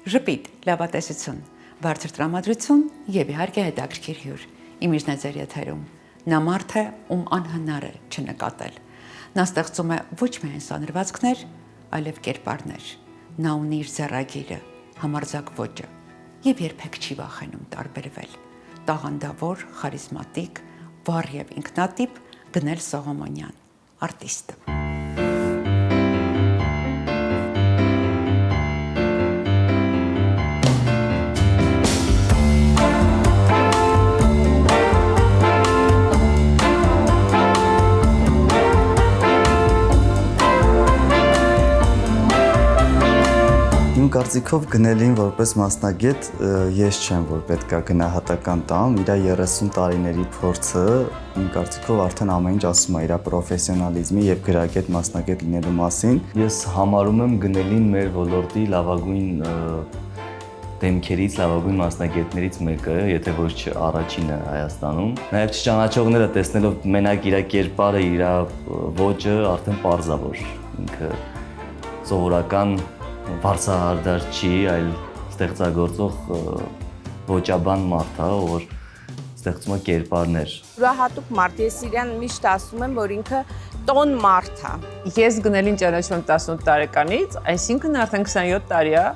Ժպիտ, լավատեսություն, բարձր տրամադրություն եւ իհարկե հետաքրքիր հյուր։ Իմիջն է ձեր եթերում։ Նա մարդ է, ում անհնար է չնկատել։ Նա ստեղծում է ոչ միայն սանրվածքներ, այլև կերպարներ։ Նա ունի իր ձեռագիրը, համարձակ ոճը եւ երբեք չի վախենում տարբերվել։ Տաղանդավոր, խարիզմատիկ, վառ եւ ինքնատիպ Գնել Սողոմոնյան, արտիստ։ Իմ կարծիքով գնելին որպես մասնագետ ես չեմ, որ պետքա գնահատական տամ, իր 30 տարիների փորձը իմ կարծիքով արդեն ամեն ինչ ասում է իր պրոֆեսիոնալիզմի եւ գրագետ մասնագետ լինելու մասին։ Ես համարում եմ գնելին մեր ոլորտի լավագույն դեմքերից, լավագույն մասնագետներից մեկը, եթե ոչ առաջինը Հայաստանում։ Նաեւ չճանաչողները տեսնելով մենակ իր կերպարը, իր ոճը արդեն պարզավոր ինքը սովորական բարձրահարդար չի, այլ ստեղծագործող ոճաբան մարդ է, որ ստեղծում է կերպարներ։ Յուրահատուկ մարդ, ես իրան միշտ ասում եմ, որ ինքը տոն մարդ է։ Ես գնելին ճանաչում 18 տարեկանից, այսինքն արդեն 27 տարի է,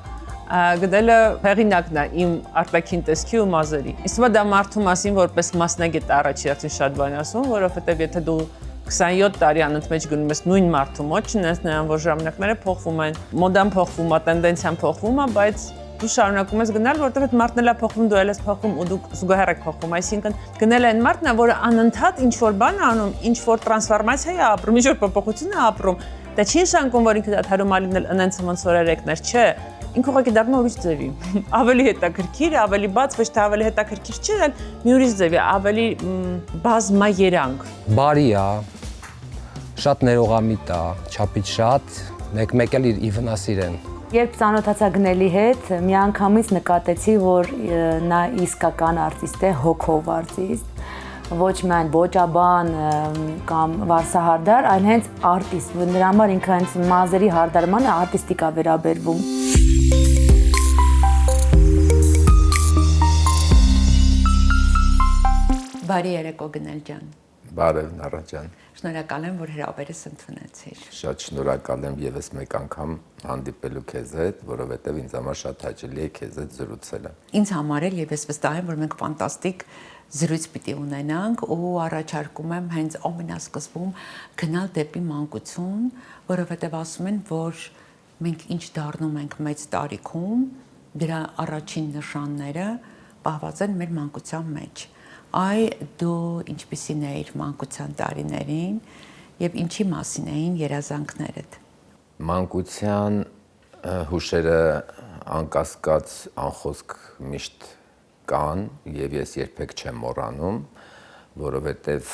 գնելը հեղինակն է իմ արտաքին տեսքի ու մազերի։ Իսկ դա մարդու մասին որպես մասնագետ առաջի հերթին շատ բան ասում, որովհետև եթե դու 27 տարի անընդմեջ գնում ես նույն մարդու մոտ, չնայած նրան, որ ժամանակները փոխվում են, մոդան փոխվում է, տենդենցիան փոխվում է, բայց դու շարունակում ես գնալ, որովհետև այդ մարդն էլ է փոխվում, դու էլ ես փոխվում ու դուք զուգահեռ եք փոխվում, այսինքն գնելը այն մարդն է, որը անընդհատ ինչ-որ բան է անում, ինչ-որ տրանսֆորմացիա է ապրում, ինչ-որ փոփոխություն է ապրում, դա չի նշանակում, որ ինքը դադարում է լինել ընենց ոնց որ երեքներ, չէ, ինքը ուղղակի դառնում է ուրիշ ձևի, ավելի հետաքրքիր, ավելի բաց, ոչ թե ավելի հետաքրքիր չէ, այլ մի ուրիշ ձևի, ավելի բազմաերանգ։ Բարի է, շատ ներողամիտ է, չափից շատ, մեկ էլ իր վնաս իրեն։ Երբ ծանոթացա գնելի հետ, միանգամից նկատեցի, որ նա իսկական արտիստ է, հոգով արտիստ, ոչ միայն ոճաբան կամ վարսահարդար, այլ հենց արտիստ, նրա համար ինքը հենց մազերի հարդարմանը արտիստիկ է վերաբերվում։ Բարի երեկո Գնել ջան։ Բարև Նառա ջան։ Շնորհակալ եմ, որ հրավերս ընդունեցիր։ Շատ շնորհակալ եմ եւս մեկ անգամ հանդիպելու քեզ հետ, որովհետեւ ինձ համար շատ հաճելի է քեզ հետ զրուցելը։ Ինձ համար էլ եւ ես վստահ եմ, որ մենք ֆանտաստիկ զրույց պիտի ունենանք ու առաջարկում եմ հենց ամենասկզբում գնալ դեպի մանկություն, որովհետեւ ասում են, որ մենք ինչ դառնում ենք մեծ տարիքում, դրա առաջին նշանները պահված են մեր մանկության մեջ։ Այ դու ինչպիսին էիր մանկության տարիներին եւ ինչի մասին էին երազանքներդ։ Մանկության հուշերը անկասկած անխոսք միշտ կան եւ ես երբեք չեմ մոռանում, որովհետեւ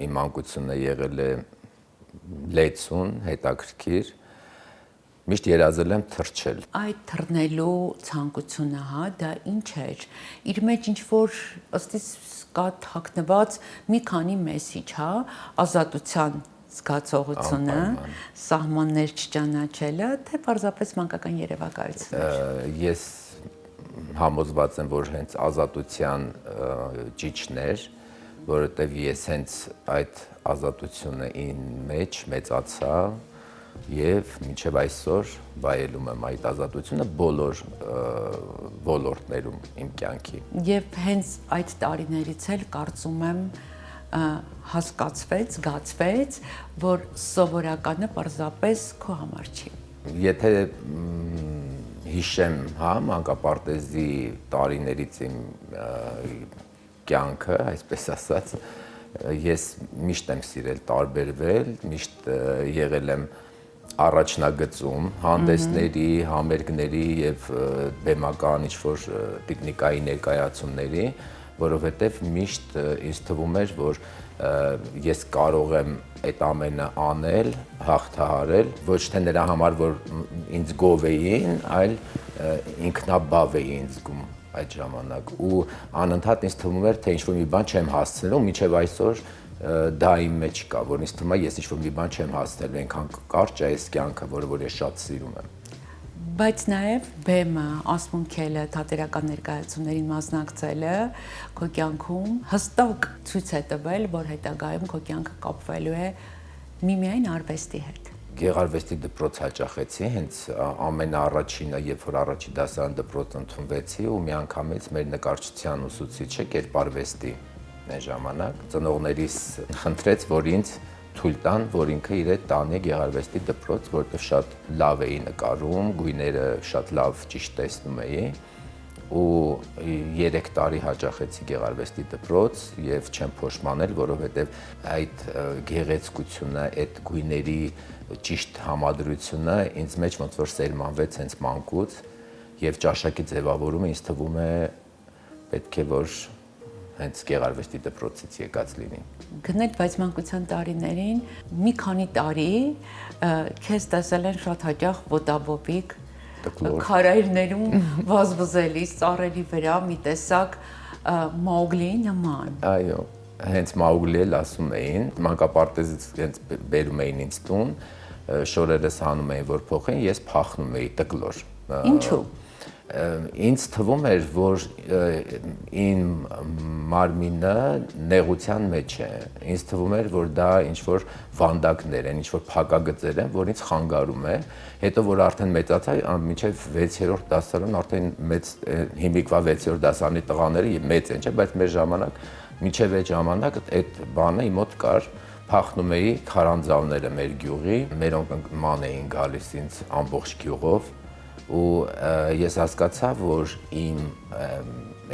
իմ մանկությունը եղել է լեցուն, հետաքրքիր, միշտ երազել եմ թռչել։ Այդ թռնելու ցանկությունը, հա, դա ինչ էր։ Իր մեջ ինչ որ ըստիս կա թաքնված մի քանի մեսիջ, հա, ազատության զգացողությունը, սահմաններ չճանաչելը, թե պարզապես մանկական երևակայությունը։ Ես համոզված եմ, որ հենց ազատության ճիճն էր, որովհետև ես հենց այդ ազատությունը իմ մեջ մեծացա եւ մինչեւ այսօր վայելում եմ այդ ազատությունը բոլոր ոլորտներում իմ կյանքի։ Եվ հենց այդ տարիներից էլ կարծում եմ հասկացվեց, զգացվեց, որ սովորականը պարզապես քո համար չի։ Եթե հիշեմ, հա, մանկապարտեզի տարիներից իմ կյանքը, այսպես ասած, ես միշտ եմ սիրել տարբերվել, միշտ եղել եմ առաջնագծում հանդեսների, համերգների եւ բեմական ինչ-որ տիկնիկայի ներկայացումների, որովհետեւ միշտ ինձ թվում էր, որ ես կարող եմ այդ ամենը անել, հաղթահարել, ոչ թե նրա համար, որ ինձ գովեին, այլ ինքնաբավ էի ինձ զգում այդ ժամանակ ու անընդհատ ինձ թվում էր, թե ինչ-որ մի բան չեմ հասցնելու, մինչեւ այսօր դա իմ մեջ կա, որ ինձ թվում է ես ինչ-որ մի բան չեմ հասցնելու, այնքան կարճ է այս կյանքը, որը որ ես շատ սիրում եմ։ Բայց նաև բեմը, ասմունքելը, թատերական ներկայացումներին մասնակցելը քո կյանքում հստակ ցույց է տվել, որ հետագայում քո կյանքը կապվելու է միմիայն արվեստի հետ։ Գեղարվեստի դպրոց հաճախեցի, հենց ամենաառաջինը, երբ որ առաջի դասարան դպրոց ընդունվեցի ու միանգամից մեր նկարչության ուսուցիչը կերպարվեստի այն ժամանակ ծնողներիս խնդրեց, որ ինձ թույլ տան, որ ինքը իր հետ տանի գեղարվեստի դպրոց, որովհետև շատ լավ էի նկարում, գույները շատ լավ ճիշտ տեսնում էի ու 3 տարի հաճախեցի գեղարվեստի դպրոց եւ չեմ փոշմանել, որովհետեւ այդ գեղեցկությունը, այդ գույների ճիշտ համադրությունը ինձ մեջ ոնց որ սերմանվեց հենց մանկուց եւ ճաշակի ձևավորումը ինձ թվում է պետք է որ հենց գեղարվեստի դպրոցից եկած լինի։ Գնել բայց մանկության տարիներին մի քանի տարի քեզ տեսել են շատ հաճախ ոտաբոբիկ քարայրներում վազվզելիս ծառերի վրա մի տեսակ Մաուգլիի նման։ Այո, հենց Մաուգլի էլ ասում էին, մանկապարտեզից հենց բերում էին ինձ տուն, շորերս հանում էին, որ փոխեն, ես փախնում էի տկլոր։ Ինչու՞։ Ինձ թվում էր, որ իմ մարմինը նեղության մեջ է։ Ինձ թվում էր, որ դա ինչ-որ վանդակներ են, ինչ-որ փակագծեր են, որ ինձ խանգարում է։ Հետո որ արդեն մեծացա, մինչև 6-րդ դասարան արդեն մեծ հիմիկվա 6-րդ դասարանի տղաները մեծ են, չէ՞, բայց մեր ժամանակ մինչև այդ ժամանակ այդ բանը իմ մոտ կար, փախնում էի քարանձավները մեր գյուղի, մերոնք ման էին գալիս ինձ ամբողջ գյուղով ու ես հասկացա, որ իմ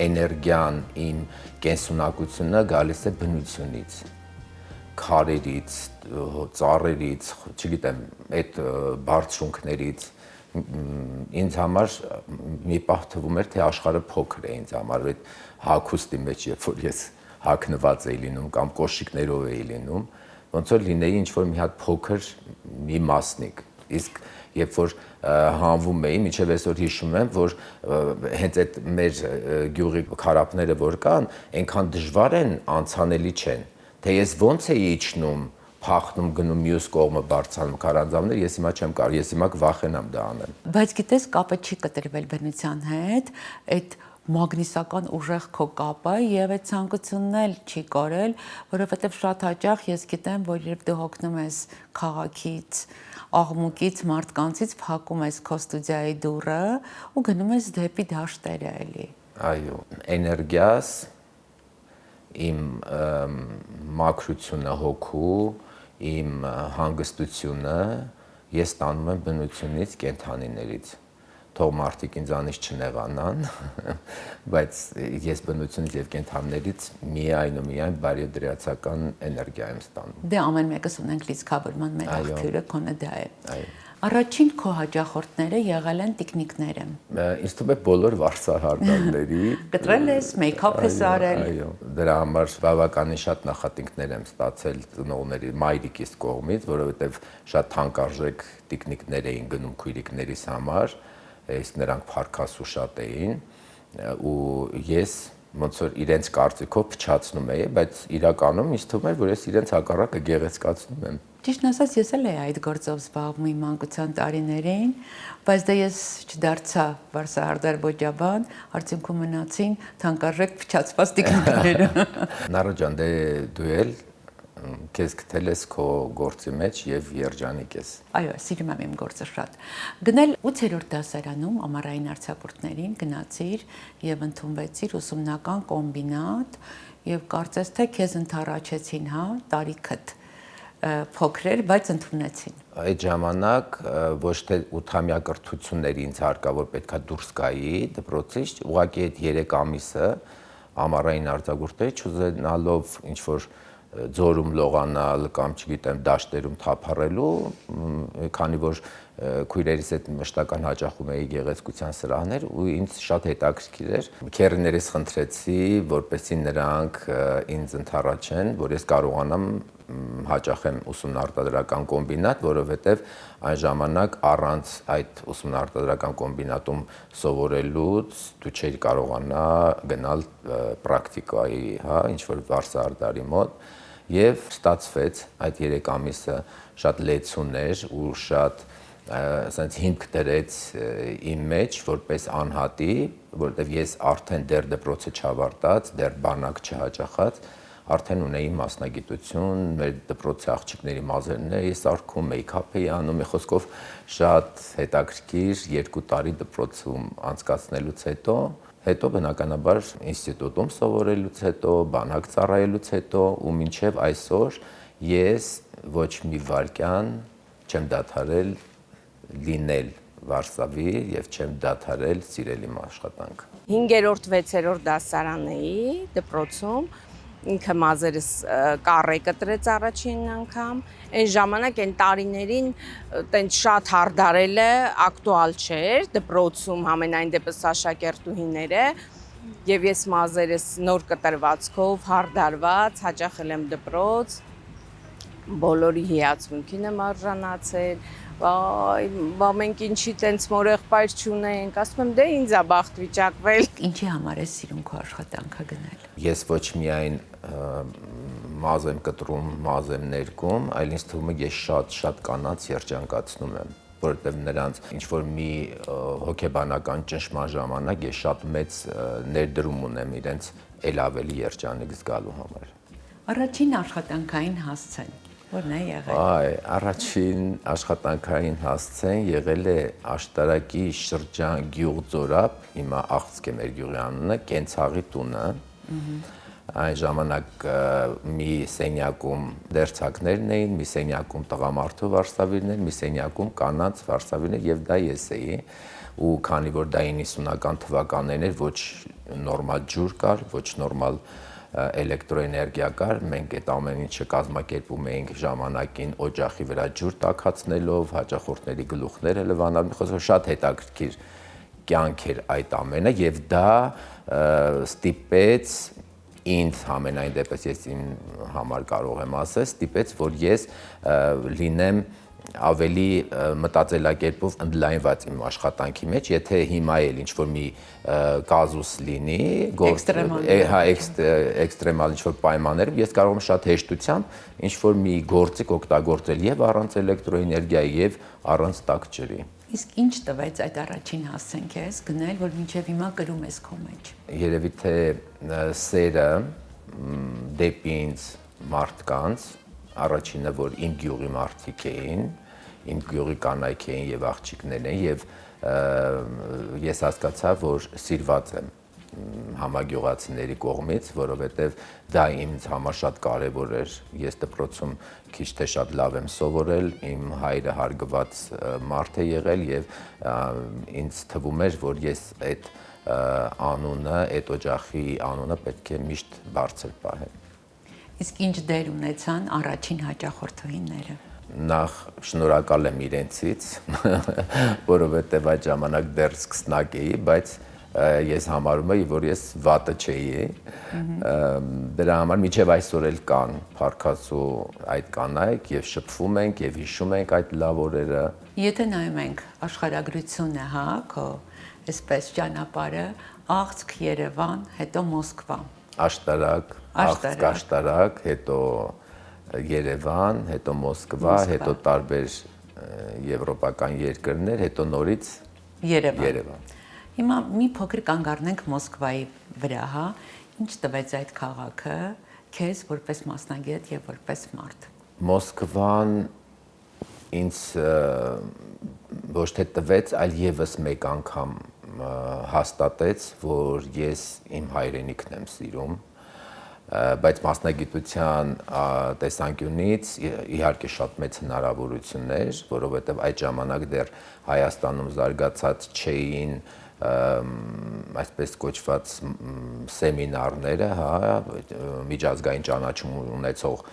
էներգիան, իմ կենսունակությունը գալիս է բնությունից, քարերից, ծառերից, չգիտեմ, այդ բարձրունքներից ինձ համար մի պահ թվում էր, թե աշխարհը փոքր է ինձ համար, այդ հագուստի մեջ, երբ որ ես հագնված էի լինում կամ կոշիկներով էի լինում, ոնց որ լինեի ինչ-որ մի հատ փոքր մի մասնիկ, իսկ երբ որ հանվում էի, մինչև այսօր հիշում եմ, որ հենց այդ մեր գյուղի քարապները որ կան, այնքան դժվար են, անցանելի չեն, թե ես ոնց էի իջնում, փախնում գնում մյուս կողմը բարձրանում քարանձավներ, ես հիմա չեմ կարող, ես հիմա կվախենամ դա անեմ։ Բայց գիտես, կապը չի կտրվել բնության հետ, այդ մագնիսական ուժեղ քո կապը եւ այդ ցանկությունն էլ չի կորել, որովհետեւ շատ հաճախ ես գիտեմ, որ երբ դու հոգնում ես քաղաքից, աղմուկից, մարդկանցից, փակում ես քո ստուդիայի դուռը ու գնում ես դեպի դաշտերը էլի։ Այո, էներգիաս, իմ մաքրությունը հոգու, իմ հանգստությունը ես ստանում եմ բնությունից, կենդանիներից։ Թող մարդիկ ինձանից չնեղանան, բայց ես բնությունից եւ կենդանիներից միայն ու միայն բարեդրացական էներգիա եմ ստանում։ Դե ամեն մեկս ունենք լիցքավորման մեր աղբյուրը, քոնը դա է։ Այո։ Առաջին քո հաճախորդները եղել են տիկնիկները։ Ինձ թվում է բոլոր վարսահարդարների Կտրել ես, մեյքափ ես արել։ Այո, դրա համար բավականին շատ նախատինքներ եմ ստացել ծնողների մայրիկիս կողմից, որովհետև շատ թանկարժեք տիկնիկներ էին գնում քույրիկներիս համար, իսկ նրանք փառքասու շատ էին ու ես ոնց որ իրենց կարծիքով փչացնում էի, բայց իրականում ինձ թվում էր, որ ես իրենց հակառակը գեղեցկացնում եմ։ Ճիշտն ասած, ես էլ էի այդ գործով զբաղվում իմ մանկության տարիներին, բայց դե ես չդարձա վարսահարդար ոճաբան, արդյունքում մնացին թանկարժեք փչացված տիկնիկները։ Նարո ջան, դե դու էլ քեզ գտել ես քո գործի մեջ եւ երջանիկ ես։ Այո, սիրում եմ իմ գործը շատ։ Գնել 8-րդ դասարանում ամառային արձակուրդներին գնացիր եւ ընդունվեցիր ուսումնական կոմբինատ եւ կարծես թե քեզ ընթառաջեցին, հա, տարիքդ փոքր էր, բայց ընդունեցին։ Այդ ժամանակ ոչ թե 8-ամյա կրթությունների ինձ հարկավոր պետքա դուրս գայի դպրոցից, ուղղակի այդ 3 ամիսը ամառային արձակուրդների չուզենալով ինչ որ ձորում լողանալ կամ չգիտեմ դաշտերում թափառելու, քանի որ քույրերիս հետ մշտական հաճախում էի գեղեցկության սրահներ ու ինձ շատ հետաքրքիր էր։ Քեռիներիս խնդրեցի, որպեսզի նրանք ինձ ընդառաջեն, որ ես կարողանամ հաճախեմ ուսումնարտադրական կոմբինատ, որովհետև այն ժամանակ առանց այդ ուսումնարտադրական կոմբինատում սովորելուց դու չէիր կարողանա գնալ պրակտիկայի, հա, ինչ որ վարսահարդարի մոտ եւ ստացվեց այդ 3 ամիսը շատ լեցուն էր ու շատ ասենց հիմք դրեց իմ մեջ որպես անհատի, որովհետև ես արդեն դեռ դպրոցը չավարտած, դեռ բանակ չհաճախած, արդեն ունեի մասնագիտություն, մեր դպրոցի աղջիկների մազերն ես արկում, մեյքափ էի անում, խոսքով շատ հետաքրքիր 2 տարի դպրոցում անցկացնելուց հետո բնականաբար ինստիտուտում սովորելուց հետո, բանակ ծառայելուց հետո ու մինչև այսօր ես ոչ մի վայրկյան չեմ դադարել լինել Վարշավի եւ չեմ դադարել սիրել իմ աշխատանքը։ 5-րդ, 6-րդ դասարան էի դպրոցում, ինքը մազերս կառե կտրեց առաջին անգամ, այն ժամանակ այն տարիներին տենց շատ հարդարելը ակտուալ չէր, դպրոցում ամենայն դեպս աշակերտուհիները, եւ ես մազերս նոր կտրվածքով հարդարված հաճախել եմ դպրոց, բոլորի հիացմունքին եմ արժանացել, բա մենք ինչի տենց մորեղբայր չունենք, ասում եմ դե ինձ է բախտ վիճակվել։ Ինչի համար ես սիրում քո աշխատանքը գնել։ Ես ոչ միայն մազ եմ կտրում, մազ եմ ներկում, այլ ինձ թվում է ես շատ կանանց երջանկացնում եմ, որովհետև նրանց ինչ-որ մի հոգեբանական ճնշման ժամանակ ես շատ մեծ ներդրում ունեմ իրենց էլ ավելի երջանիկ զգալու համար։ Առաջին աշխատանքային հասցեն որն է եղել։ Առաջին աշխատանքային հասցեն եղել է Աշտարակի շրջան գյուղ Ձորապ, հիմա Աղցք է մեր գյուղի անունը, Կենցաղի տունը։ Այն ժամանակ մի սենյակում դերձակներն էին, մի սենյակում տղամարդու վարսավիրներ, մի սենյակում կանանց վարսավիրներ եւ դա ես էի։ Ու քանի որ դա 90-ական թվականներն էր, ոչ նորմալ ջուր կար, ոչ նորմալ էլեկտրոէներգիա կար, մենք այդ ամեն ինչը կազմակերպում էինք ժամանակին օջախի վրա ջուր տաքացնելով, հաճախորդների գլուխները լվանալ, խոսքով շատ հետաքրքիր կյանք էր այդ ամենը եւ դա ստիպեց ինձ համենայն դեպս ես իմ համար կարող եմ ասել, ստիպեց, որ ես լինեմ ավելի մտածելակերպով ընդլայնված իմ աշխատանքի մեջ, եթե հիմա էլ ինչ-որ մի կազուս լինի, էքստրեմալ ինչ-որ պայմաններում, ես կարող եմ շատ հեշտությամբ ինչ-որ մի գործիք օգտագործել եւ առանց էլեկտրոէներգիայի եւ առանց տաք ջրի։ Իսկ ինչ տվեց այդ առաջին հասցեն քեզ գնել, որ մինչև հիմա կրում ես քո մեջ։ Երևի թե սերը դեպի ինձ մարդկանց, առաջինը որ իմ գյուղի մարդիկ էին, իմ գյուղի կանայք էին եւ աղջիկներ էին եւ ես հասկացա, որ սիրված եմ համագյուղացիների կողմից, որովհետև դա ինձ համար շատ կարևոր էր։ Ես դպրոցում քիչ թե շատ լավ եմ սովորել, իմ հայրը հարգված մարդ է եղել եւ ինձ թվում էր, որ ես այդ անունը, այդ օջախի անունը պետք է միշտ բարձր պահեմ։ Իսկ ինչ դեր ունեցան առաջին հաճախորդուհիները։ Նախ շնորհակալ եմ իրենցից, որովհետև այդ ժամանակ դեռ սկսնակ էի, բայց ես համարում եմ, որ ես վատը չէի։ Դրա համար մինչև այսօր էլ կան Փարքասու այդ կանայք եւ շփվում ենք եւ հիշում ենք այդ լավ օրերը։ Եթե նայում ենք աշխարհագրությունը, հա, քո այսպես ճանապարհը, Աղցք, Երևան, հետո Մոսկվա։ Աշտարակ, Աղցք, Աշտարակ, հետո Երևան, հետո Մոսկվա, հետո տարբեր եվրոպական երկրներ, հետո նորից Երևան։ Հիմա մի փոքր կանգ առնենք Մոսկվայի վրա, հա, ինչ տվեց այդ քաղաքը քեզ որպես մասնագետ եւ որպես մարդ։ Մոսկվան ինձ ոչ թե տվեց, այլ եւս մեկ անգամ հաստատեց, որ ես իմ հայրենիքն եմ սիրում, բայց մասնագիտության տեսանկյունից իհարկե շատ մեծ հնարավորություններ, որովհետեւ այդ ժամանակ դեռ Հայաստանում զարգացած չէին այսպես կոչված սեմինարները, հա, միջազգային ճանաչում ունեցող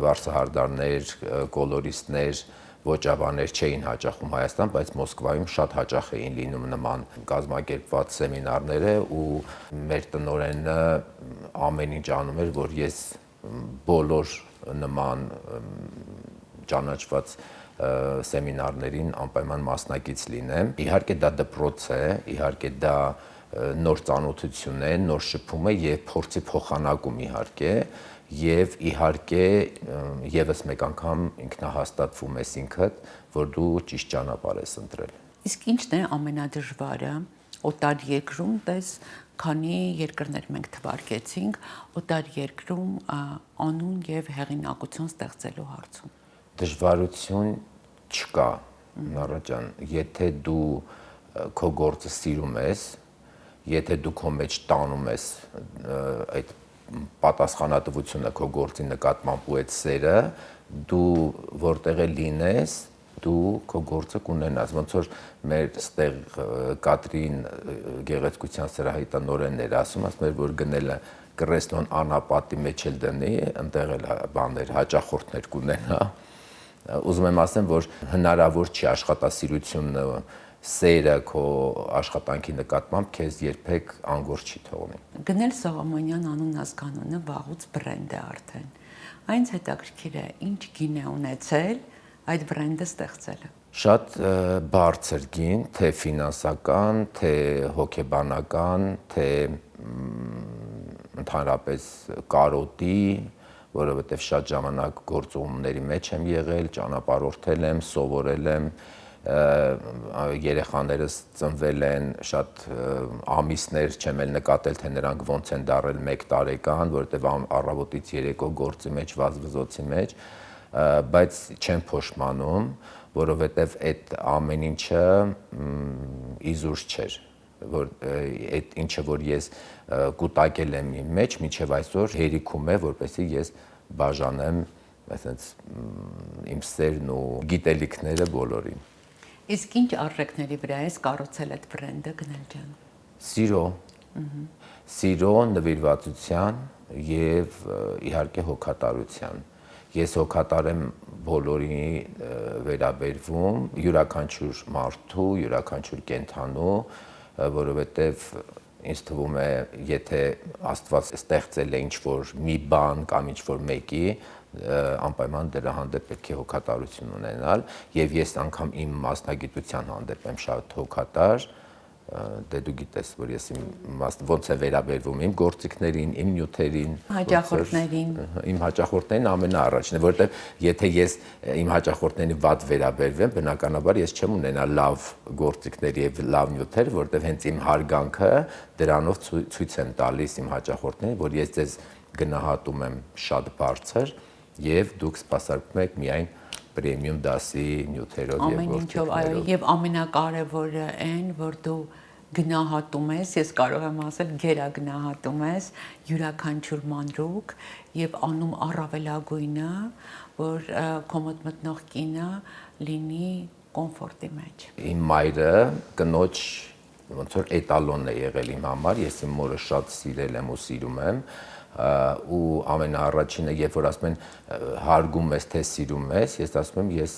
վարսահարդարներ, կոլորիստներ, ոճաբաններ չէին հաճախում Հայաստան, բայց Մոսկվայում շատ հաճախ էին լինում նման կազմակերպված սեմինարները ու մեր տնօրենը ամեն ինչ անում էր, որ ես բոլոր նման ճանաչված սեմինարներին անպայման մասնակից լինեմ։ Իհարկե դա դպրոց է, իհարկե դա նոր ծանոթություն է, նոր շփում է եւ փորձի փոխանակում իհարկե։ եւ իհարկե եւս մեկ անգամ ինքնահաստատվում ես ինքդ, որ դու ճիշտ ճանապարհ ես ընտրել։ Իսկ ի՞նչն է ամենադժվարը օտար երկրում, տես քանի երկրներ մենք թվարկեցինք օտար երկրում անուն եւ հեղինակություն ստեղծելու հարցում։ Դժվարություն չկա, Նորա ջան, եթե դու քո գործը սիրում ես, եթե դու քո մեջ տանում ես այդ պատասխանատվությունը քո գործի նկատմամբ ու այդ սերը, դու որտեղ լինես, դու քո գործը կունենաս, ոնց որ մեր ստեղ Կատրին գեղեցկության սրահի տնօրենն էր ասում, որ գնելը կրեստոն անապատի մեջ էլ դնի, այնտեղ էլ բաներ, հաճախորդներ կունենա։ Ուզում եմ ասեմ, որ հնարավոր չի աշխատասիրությունը, սերը քո աշխատանքի նկատմամբ քեզ երբեք անգոր չի թողնի։ Գնել Սողոմոնյան անուն ազգանունը վաղուց բրենդ է արդեն։ Այնց հետաքրքիր է, ինչ գին է ունեցել այդ բրենդը ստեղծելը։ Շատ բարձր գին, թե ֆինանսական, թե հոգեբանական, թե ընդհանրապես կարոտի, որովհետև շատ ժամանակ գործողումների մեջ եմ եղել, ճանապարհորդել եմ, սովորել եմ, երեխաներս ծնվել են, շատ ամիսներ չեմ էլ նկատել, թե նրանք ոնց են դարել 1 տարեկան, որովհետև առավոտից երեկո գործի մեջ, վազվզոցի մեջ, բայց չեմ փոշմանում, որովհետև այդ ամեն ինչը իզուր չէր, որ այդ ինչը որ ես կուտակել եմ իմ մեջ, մինչև այսօր հերիքում է, որպեսզի ես բաժանեմ, այսինքն իմ սերն ու գիտելիքները բոլորին։ Իսկ ինչ արժեքների վրա ես կառուցել այդ բրենդը, Գնել ջան։ Սիրո, սիրո, նվիրվածության եւ իհարկե հոգատարության։ Ես հոգատար եմ բոլորի վերաբերվում, յուրաքանչյուր մարդու, յուրաքանչյուր կենդանու, որովհետև ինձ թվում է, եթե Աստված ստեղծել է ինչ-որ մի բան կամ ինչ-որ մեկի, անպայման դրա հանդեպ պետք է հոգատարություն ունենալ, եւ ես անգամ իմ մասնագիտության հանդեպ եմ շատ հոգատար, դե դու գիտես, որ ես ոնց է վերաբերվում իմ գործիքներին, իմ նյութերին, իմ հաճախորդներին ամենաառաջն է, որովհետև եթե ես իմ հաճախորդներին վատ վերաբերվեմ, բնականաբար ես չեմ ունենա լավ գործիքներ եւ լավ նյութեր, որովհետև հենց իմ հարգանքը դրանով ցույց եմ տալիս իմ հաճախորդներին, որ ես ձեզ գնահատում եմ շատ բարձր եւ դուք սպասարկում եք միայն պրեմիում դասի նյութերով եւ գործիքներով։ Եվ ամենակարևորը այն, որ դու գնահատում ես, ես կարող եմ ասել, գերագնահատում ես յուրաքանչյուր մանրուք եւ անում առավելագույնը, որ քո մոտ մտնող կինը լինի կոմֆորտի մեջ։ Իմ մայրը կնոջ ոնց որ էտալոնն է եղել իմ համար, ես իմ մորը շատ սիրել եմ ու սիրում եմ, ու ամենաառաջինը, երբ որ ասում են հարգում ես, թե սիրում ես, ես ասում եմ ես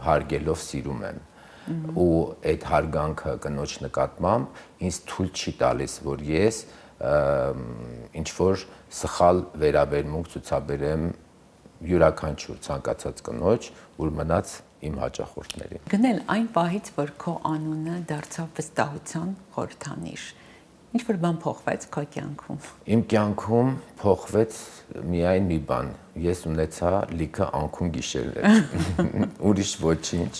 հարգելով սիրում եմ։ Ու այդ հարգանքը կնոջ նկատմամբ ինձ թույլ չի տալիս, որ ես ինչ որ սխալ վերաբերմունք ցուցաբերեմ յուրաքանչյուր ցանկացած կնոջ, որ մնաց իմ հաճախորդներին։ Գնել այն պահից, որ քո անունը դարձավ վստահության խորհրդանիշ, ինչ որ բան փոխվեց քո կյանքում։ Իմ կյանքում փոխվեց միայն մի բան։ Ես ունեցա լիքը անքուն գիշերներ։ Ուրիշ ոչինչ։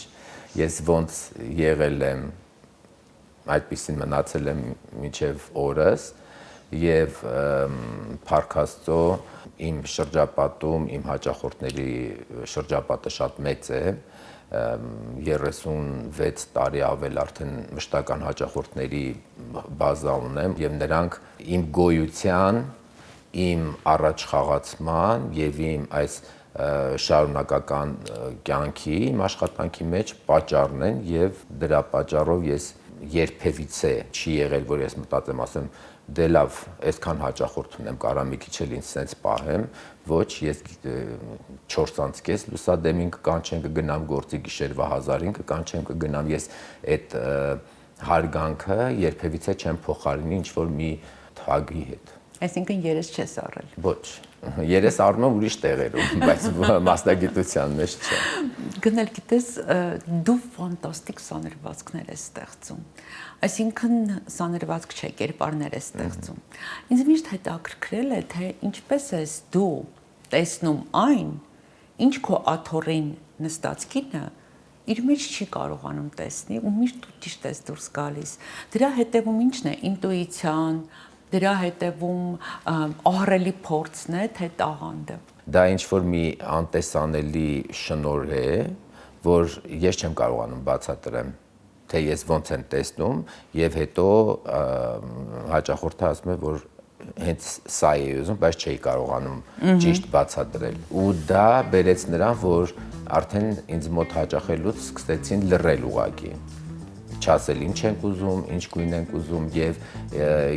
Ես ոնց եղել եմ, այդպեսին մնացել եմ մինչև օրս եւ փառք Աստծո իմ շրջապատում, իմ հաճախորդների շրջապատը շատ մեծ է, 36 տարի ավել արդեն մշտական հաճախորդների բազա ունեմ եւ նրանք իմ գոյության, իմ առաջխաղացման եւ իմ այս շարունակական կյանքի, իմ աշխատանքի մեջ պատճառն են եւ դրա պատճառով ես երբևիցե չի եղել, որ ես մտածեմ, ասեմ, դե լավ, այսքան հաճախորդ ունեմ, կարա մի քիչ էլ ինձ sense պահեմ, ոչ, ես 4:30 լուսադեմին կկանչեմ, կգնամ գործի գիշերվա 1000-ին կկանչեմ, կգնամ, ես այդ հարգանքը երբևիցե չեմ փոխարինի ինչ որ մի թագի հետ։ Այսինքն երես չես առել։ Ոչ։ Երես առնում եմ ուրիշ տեղերում, բայց մասնագիտության մեջ չէ։ Գնել գիտես, դու ֆանտաստիկ սանրվածքներ ես ստեղծում։ Այսինքն սանրվածք չէ, կերպարներ ես ստեղծում։ Ինձ միշտ հետաքրքրել է, թե ինչպես ես դու տեսնում այն, ինչ քո աթոռին նստած կինը իր մեջ չի կարողանում տեսնի ու միշտ ու ճիշտ ես դուրս գալիս։ Դրա հետևում ի՞նչն է, ինտուիցիան, դրա հետևում ահռելի փորձն է, թե տաղանդը։ Դա ինչ որ մի անտեսանելի շնորհ է, որ ես չեմ կարողանում բացատրեմ, թե ես ոնց եմ տեսնում, եւ հետո հաճախորդը ասում է, որ հենց սա է ուզում, բայց չի կարողանում ճիշտ բացատրել։ Ու դա բերեց նրան, որ արդեն ինձ մոտ հաճախելուց սկսեցին լռել ուղակի։ Չասել ինչ ենք ուզում, ինչ գույն ենք ուզում եւ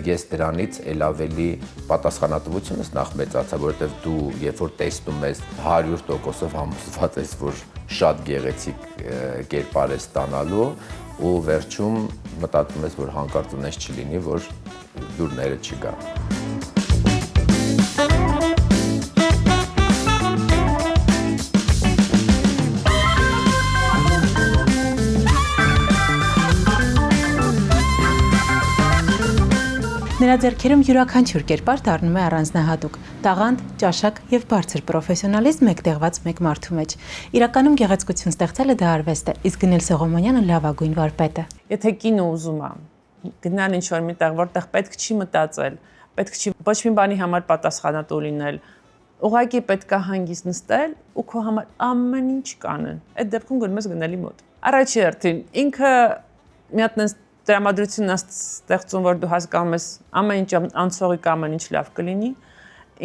ես դրանից ել ավելի պատասխանատվությունս նախ մեծացա, որովհետեւ դու երբ որ տեսնում ես 100%-ով համոզված ես, որ շատ գեղեցիկ կերպար ես ստանալու ու վերջում մտածում ես, որ հանկարծ ունես չլինի, որ դուրները չգա։ Նրա ձեռքերում յուրաքանչյուր կերպար դառնում է առանձնահատուկ, տաղանդ, ճաշակ եւ բարձր պրոֆեսիոնալիզմ մեկտեղված մեկ մարդու մեջ։ Իրականում գեղեցկություն ստեղծելը դա արվեստ է, իսկ Գնել Սողոմոնյանը լավագույն վարպետ է։ Եթե կինը ուզում է գնալ ինչ-որ միտեղ, որտեղ պետք չի մտածել, պետք չի ոչ մի բանի համար պատասխանատու լինել, ուղղակի պետք է հանգիստ նստել ու քո համար ամեն ինչ կանեն։ Այդ դեպքում գնում ես Գնելի մոտ։ Առաջի հերթին ինքը մի հատ տրամադրությունն է ստեղծում, որ դու հասկանում ես ամեն ինչ անցողիկ ամեն ինչ լավ կլինի,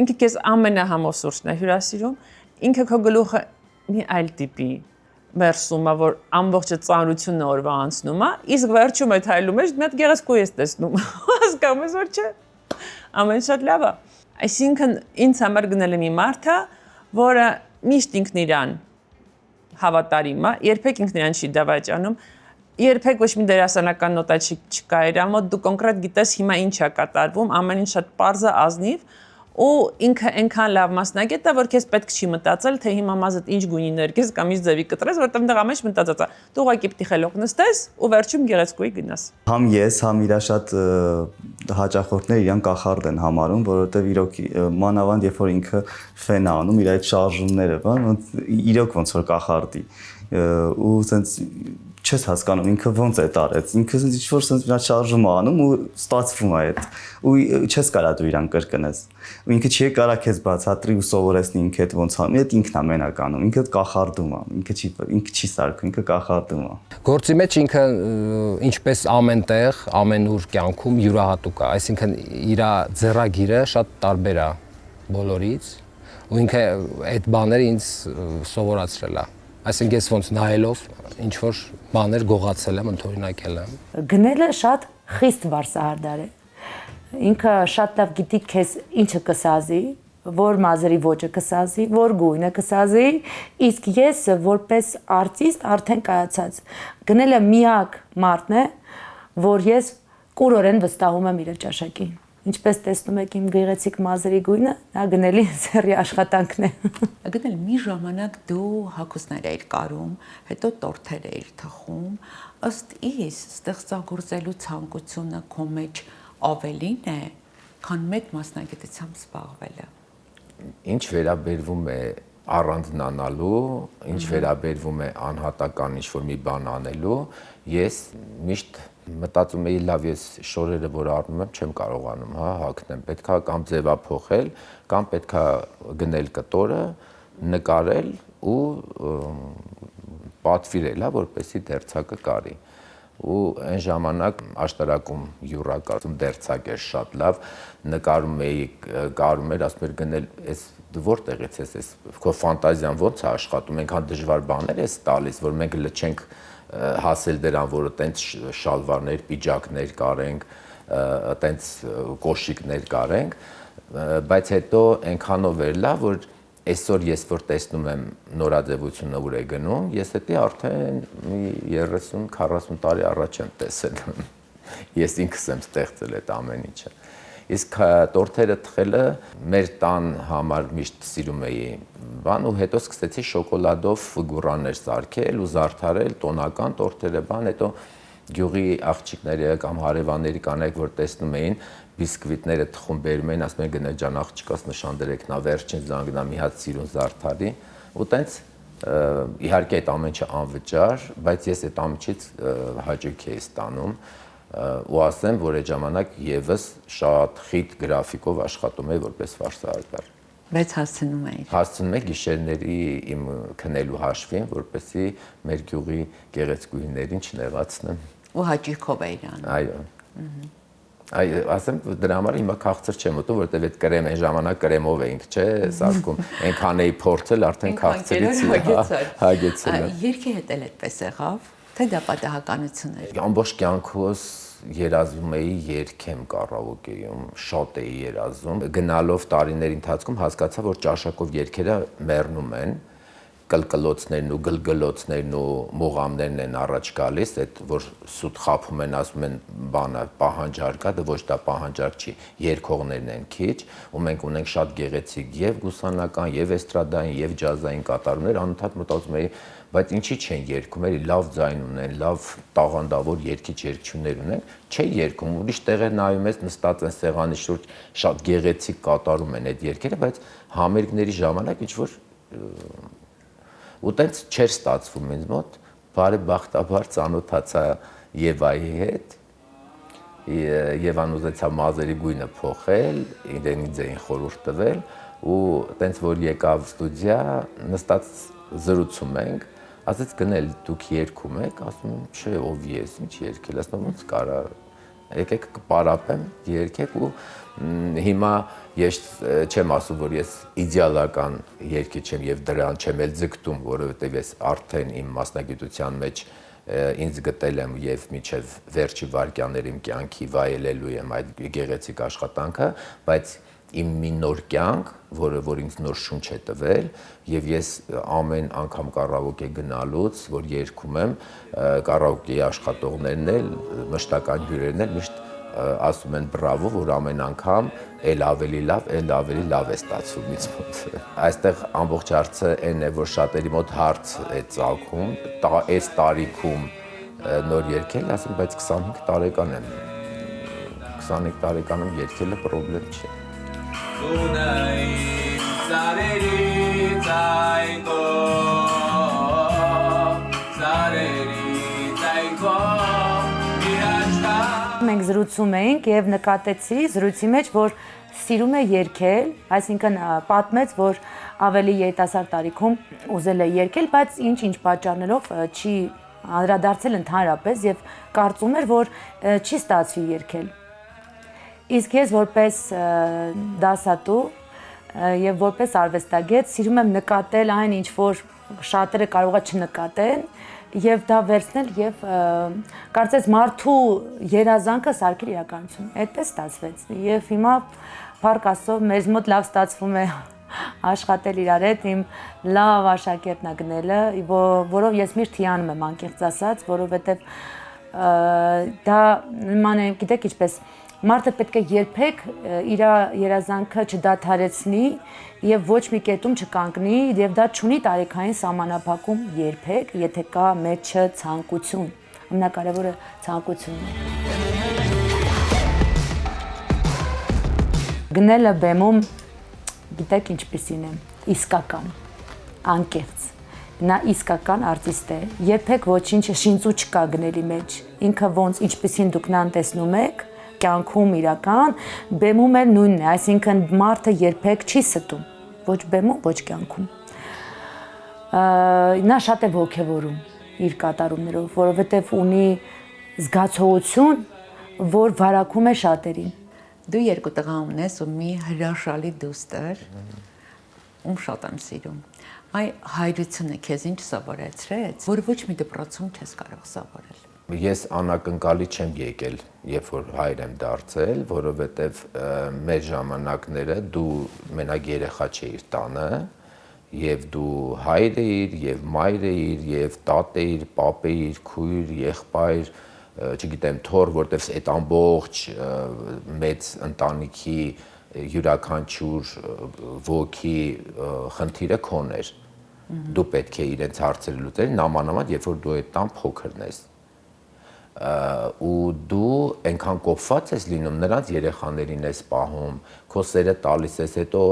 ինքը քեզ ամենահամոսուրճն է հյուրասիրում, ինքը քո գլուխը մի այլ տիպի մերսում է, որ ամբողջը ծանրությունը օրվա անցնում է, իսկ վերջում այդ հայլում ես մի հատ գեղեցկու ես տեսնում, հասկանում ես, որ չէ, ամեն շատ լավ է։ Այսինքն ինձ համար Գնելը մի մարդ է, որը միշտ ինքն իրան հավատարիմ է, երբեք ինքն իրան չի դավաճանում, երբեք ոչ մի դերասանական նոտա չկա իր մոտ, դու կոնկրետ գիտես հիմա ինչ է կատարվում, ամեն ինչ շատ պարզ է, ազնիվ ու ինքը այնքան լավ մասնագետ է, որ քեզ պետք չի մտածել, թե հիմա մազդ ինչ գույնի ներկես կամ ինչ ձևի կտրես, որտեղ դրա մեջ մտածած է։ Դու ուղղակի պիտի խելոք նստես ու վերջում գեղեցկուի գնաս։ Համ ես, համ իրա շատ հաճախորդներ իրան կախարդ են համարում, որովհետև իրոք մանավանդ երբ որ ինքը ֆեն է անում, իր այդ շարժումները, բան, իրոք ոնց որ կախարդի ու սենց չես հասկանում ինքը ոնց է տարեց, ինքը ինչ որ սենց նա շարժում է անում ու ստացվում է այդ ու չես կարա դու իրան կրկնես ու ինքը չի կարա քեզ բացատրի ու սովորեցնի ինքը այդ ոնց անում, այդ ինքն է մենակ անում, ինքը կախարդում է, ինքը չի սարքում, ինքը կախարդում է։ Գործի մեջ ինքը ինչպես ամենտեղ, ամենուր կյանքում յուրահատուկ է, այսինքն իր ձեռագիրը շատ տարբեր է բոլորից ու ինքը այդ բաները ինձ սովորացրել է։ Այսինքն ես ոնց նայելով ինչ որ բաներ գողացել եմ, ընդօրինակել եմ։ Գնելը շատ խիստ վարսահարդար է։ Ինքը շատ լավ գիտի քեզ ինչը կսազի, որ մազերի ոճը կսազի, որ գույնը կսազի, իսկ ես որպես արտիստ արդեն կայացած։ Գնելը միակ մարդն է, որ ես կուրորեն վստահում եմ իր ճաշակին։ Ինչպես տեսնում եք իմ գեղեցիկ մազերի գույնը, դա Գնելի սերի աշխատանքն է։ Գնել մի ժամանակ դու հագուստներ էիր կարում, հետո տորթեր էիր թխում, ըստ իս ստեղծագործելու ցանկությունը քո մեջ ավելին է, քան մեկ մասնագիտությամբ զբաղվելը։ Ինչ վերաբերվում է առանձնանալու, ինչ վերաբերվում է անհատական ինչ-որ մի բան անելու, ես միշտ մտածում էի լավ ես շորերը որ առնում եմ չեմ կարողանում հագնեմ, պետքա կամ ձևափոխել, կամ պետքա գնել կտորը, նկարել ու պատվիրել, որպեսզի դերձակը կարի։ Ու այն ժամանակ աշտարակում յուրա կարծում դերձակ էր շատ լավ, նկարում էի, կարում էր, ասում էր Գնել, ես դու որտեղից ես, քո ֆանտազիան ոնց է աշխատում, այնքան դժվար բաներ ես տալիս, որ մենք չենք հասել դրան, որ տենց շալվարներ, պիջակներ կարենք, տենց կոշիկներ կարենք, բայց հետո այնքանով էր լավ, որ այսօր ես որ տեսնում եմ նորաձևությունը ուր է գնում, ես դա արդեն մի 30-40 տարի առաջ եմ տեսել։ Ես ինքս եմ ստեղծել այդ ամեն ինչը։ Իսկ տորթերը թխելը մեր տան համար միշտ սիրում էի բան ու հետո սկսեցի շոկոլադով ֆիգուրաներ սարքել ու զարդարել տոնական տորթերը բան, հետո գյուղի աղջիկները կամ հարևանների կանայք, որ տեսնում էին բիսկվիտները թխում բերում էին, ասում են գնա ջան աղջկաս նշան դրեք, նա վերջին զանգնա մի հատ սիրուն զարդարի ու տենց իհարկե այդ ամեն ինչը անվճար, բայց ես այդ ամենից հաճույք էի ստանում ու ասեմ, որ այդ ժամանակ եւս շատ խիտ գրաֆիկով աշխատում էի որպես ֆարսահարդար։ Բայց հասցնում էի։ Հասցնում եմ գիշերների իմ քնելու հաշվին, որպեսզի մեր գյուղի գեղեցկուհիներին չնեղացնեմ։ Ու հաճույքով էի անում։ Այո։ Այ ասեմ դրա համար հիմա քաղցր չեմ ուտում, որովհետև այդ կրեմ այն ժամանակ կրեմով էինք, չէ, սարքում։ Այնքան էի փորձել, արդեն քաղցրից հագեցել։ Երգի հետ էլ այդպես եղավ, թե դա պատահականություն էր։ Ամբողջ կյանքս երազում էի երգեմ կարաոկեում, շատ էի երազում։ Գնալով տարիների ընթացքում հասկացա, որ ճաշակով երգերը մեռնում են, կլկլոցներն ու գլգլոցներն ու մուղամներն են առաջ գալիս, այդ որ սուտ խափում են, ասում են բանը պահանջարկ է, դա ոչ դա պահանջարկ չի, երգողներն են քիչ, ու մենք ունենք շատ գեղեցիկ եւ գուսանական, եւ էստրադային, եւ ջազային կատարումներ, անընդհատ մտածում էի, բայց ինչի չեն երգում, էլի լավ ձայն ունեն, լավ տաղանդավոր երգիչ երգչուհիներ ունեն, չէ երգում, ուրիշ տեղեր նայում ես նստած են սեղանի շուրջ, շատ գեղեցիկ կատարում են այդ երգերը, բայց համերգների ժամանակ ինչ որ ու տենց չէր ստացվում ինձ մոտ, բարեբախտաբար ծանոթացա Եվայի հետ, Եվան ուզեցա մազերի գույնը փոխել, իրեն ինձ էին խորհուրդ տվել ու տենց որ եկավ ստուդիա, նստած զրուցում ենք, ասեց գնել դուք երգում եք, ասում եմ չէ ով ես, ինչ երգել, ասում ոնց կարա եկեք կպարապեմ, երգեք ու հիմա ես չեմ ասում, որ ես իդեալական երգիչ եմ եւ դրան չեմ էլ ձգտում, որովհետեւ ես արդեն իմ մասնագիտության մեջ ինձ գտել եմ եւ միջև վերջի վայրկյաններ իմ կյանքի վայելելու եմ այդ գեղեցիկ աշխատանքը, բայց իմ մի նոր կյանք, որ ինձ նոր շունչ է տվել եւ ես ամեն անգամ կարաոկե գնալուց, որ երգում եմ, կարաոկեի աշխատողներն էլ, մշտական հյուրերն էլ միշտ ասում են բրավո, որ ամեն անգամ էլ ավելի լավ է ստացվում ինձ մոտ։ Այստեղ ամբողջ հարցը այն է, որ շատերի մոտ հարց է ծագում, այս տարիքում նոր երգել, ասեմ, բայց 25 տարեկան եմ։ 25 տարեկանում երգելը պրոբլեմ չի։ Ունայիմ ծարերի ծայնքո, ծարերի ծայնքո, մենք զրուցում էինք եւ նկատեցի զրույցի մեջ, որ սիրում է երգել, այսինքն պատմեց, որ ավելի երիտասարդ տարիքում ուզել է երգել, բայց ինչ պատճառներով չի անդրադարձել ընդհանրապես եւ կարծում էր, որ չի ստացվի երգել։ Իսկ ես որպես դասատու եւ որպես արվեստագետ սիրում եմ նկատել այն, ինչ որ շատերը կարող է չնկատեն եւ դա վերցնել եւ կարծես մարդու երազանքը սարքել իրականություն։ Այդպես ստացվեց եւ հիմա փառք Աստծո մեզ մոտ լավ ստացվում է աշխատել իրար հետ, իմ լավ աշակերտն է գնելը, որով ես միշտ հիանում եմ անկեղծ ասած, որովհետեւ դա նման է, գիտեք ինչպես մարդը պետք է երբեք իր երազանքը չդադարեցնի եւ ոչ մի կետում չկանգնի եւ դա չունի տարիքային սահմանափակում երբեք, եթե կա մեջը ցանկություն։ Ամենակարևորը ցանկությունն է։ Գնելը բեմում գիտեք ինչպեսին է, իսկական, անկեղծ։ Նա իսկական արտիստ է։ Երբեք ոչինչ շինծու չկա գնելի մեջ։ Ինքը ոնց ինչպեսին դուք նրան տեսնում եք, կյանքում իրական, բեմում էլ նույնն է, այսինքն մարդը երբեք չի ստում, ոչ բեմում, ոչ կյանքում։ Նա շատ է ոգևորում իր կատարումներով, որովհետև ունի զգացողություն, որ վարակում է շատերին։ Դու երկու տղա ունես ու մի հրաշալի դուստր, ում շատ եմ սիրում։ Այ հայրությունը քեզ ինչ սովորեցրեց, որ ոչ մի դպրոցում չես կարող սովորել։ Ես անակնկալի չեմ եկել, երբ որ հայր եմ դարձել, որովհետև մեր ժամանակները դու մենակ երեխա չէիր տանը, եւ դու հայր էիր, եւ մայր էիր, եւ տատ էիր, պապ էիր, քույր, եղբայր, չգիտեմ, թոր, որտեվ այդ ամբողջ մեծ ընտանիքի յուրաքանչյուր ոգի խնդիրը քոն էր։ Դու պետք է իրենց հարցերը լուծել, նամանավանդ երբ որ դու այդ տան փոքրն ես։ Ու դու այնքան կոփված ես լինում, նրանց երեխաներին ես պահում, քո սերը տալիս ես, հետո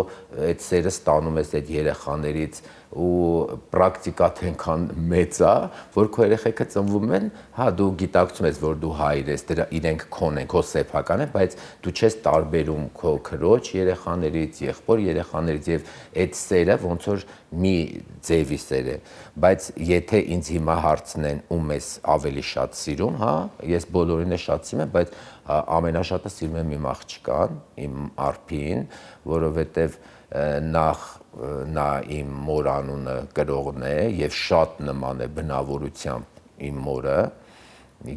այդ սերը ստանում ես այդ երեխաներից ու պրակտիկատ այնքան մեծ է, որ քո երեխեքը ծնվում են, հա դու գիտակցում ես, որ դու հայր ես, դրա իրենք քոն են, քո սեփական են, բայց դու չես տարբերում քո քրոջ երեխաներից, եղբոր երեխաներից եւ այդ սերը ոնց որ մի ձևի սեր է, բայց եթե ինձ հիմա հարցնեն ում ես ավելի շատ սիրում, հա, ես բոլորին է շատ սիրում եմ, բայց ամենաշատը սիրում եմ իմ աղջկան, իմ Արփին, որովհետեւ նախ նա իմ մոր անունը կրողն է եւ շատ նման է բնավորությամբ իմ մորը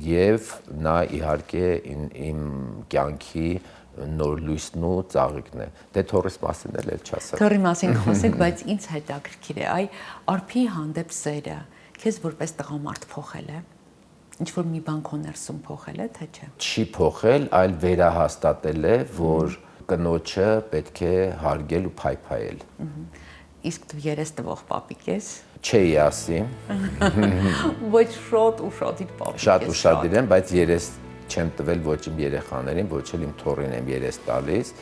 եւ նա իհարկե իմ կյանքի նոր լույսն ու ծաղիկն է։ Դե թորս մասին էլ չասեմ։ Թորի մասին խոսեք, բայց ինձ հետաքրքիր է, այ Արփի հանդեպ սերը քեզ որպես տղամարդ փոխել է։ Ինչ որ մի բան քո ներսում փոխել է, թե չէ։ Չի փոխել, այլ վերահաստատել է, որ կնոջը պետք է հարգել ու փայփայել։ Իսկ դու երես տվող պապիկ ես։ Չէի ասի։ Ոչ շատ ու շատ իր պապիկ ես։ Շատ ու շատ իրեն, բայց երես չեմ տվել ոչ իմ երեխաներին, ոչ էլ իմ թոռին եմ երես տալիս,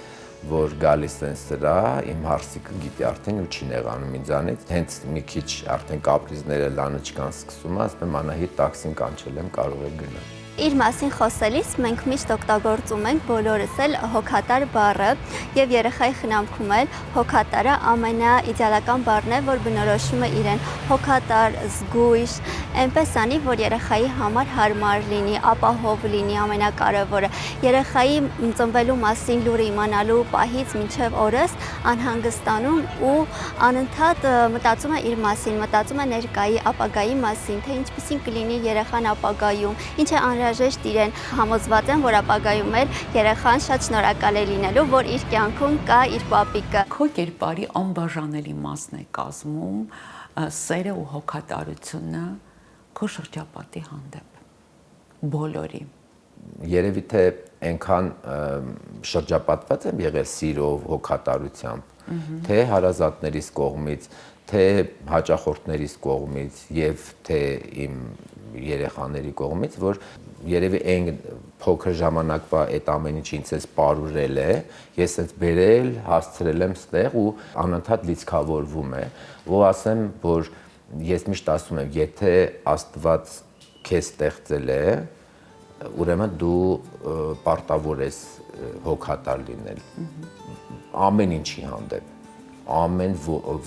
որ գալիս են սրա, իմ հարսիկը գիտի արդեն ու չի նեղանում ինձանից։ Հենց մի քիչ արդեն կապրիզները լանջկան սկսում, ասում եմ Անահիտ տաքսին կանչել եմ, կարող է գնալ։ Իր մասին խոսելիս մենք միշտ օգտագործում ենք բոլորս էլ հոգատար բառը եւ երեխայի խնամքում էլ հոգատարը ամենաիդեալական բառն է, որ բնորոշում է իրեն հոգատար, զգույշ, այնպես անի, որ երեխայի համար հարմար լինի, ապահով լինի, ամենակարևորը։ Երեխայի ծնվելու մասին լուրը իմանալու պահից մինչև օրս անհանգստանում ու անընդհատ մտածում է իր մասին, մտածում է ներկայի, ապագայի մասին, թե ինչպիսին կլինի երեխան ապագայում, ինչ է անհրաժեշտ իրեն, համոզված եմ, որ ապագայում էլ երեխան շատ շնորհակալ է լինելու, որ իր կյանքում կա իր պապիկը։ Քո կերպարի անբաժանելի մասն է կազմում սերը ու հոգատարությունը քո շրջապատի հանդեպ։ Բոլորի։ Երևի թե այնքան շրջապատված եմ եղել սիրով, հոգատարությամբ, թե հարազատներիս կողմից, թե հաճախորդներիս կողմից եւ թե իմ երեխաների կողմից, որ երևի այն փոքր ժամանակվա այդ ամեն ինչ ինձ էս պարուրել է, ես էս բերել, հասցրել եմ ստեղ ու անընդհատ լիցքավորվում է, ու ասեմ, որ ես միշտ ասում եմ, եթե Աստված քեզ ստեղծել է, ուրեմն դու պարտավոր ես հոգատար լինել ամեն ինչի հանդեպ, ամեն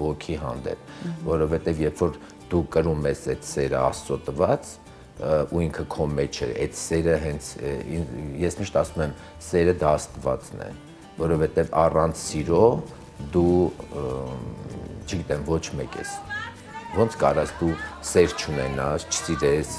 ոգի հանդեպ, որովհետև երբ որ դու կրում ես այդ սերը Աստծո տված ու ինքը քո մեջ է, այդ սերը հենց ես միշտ ասում եմ, սերը դա Աստվածն է, որովհետև առանց սիրո դու չգիտեմ ոչ մեկ ես, ոնց կարաս դու սեր չունենաս, չսիրես,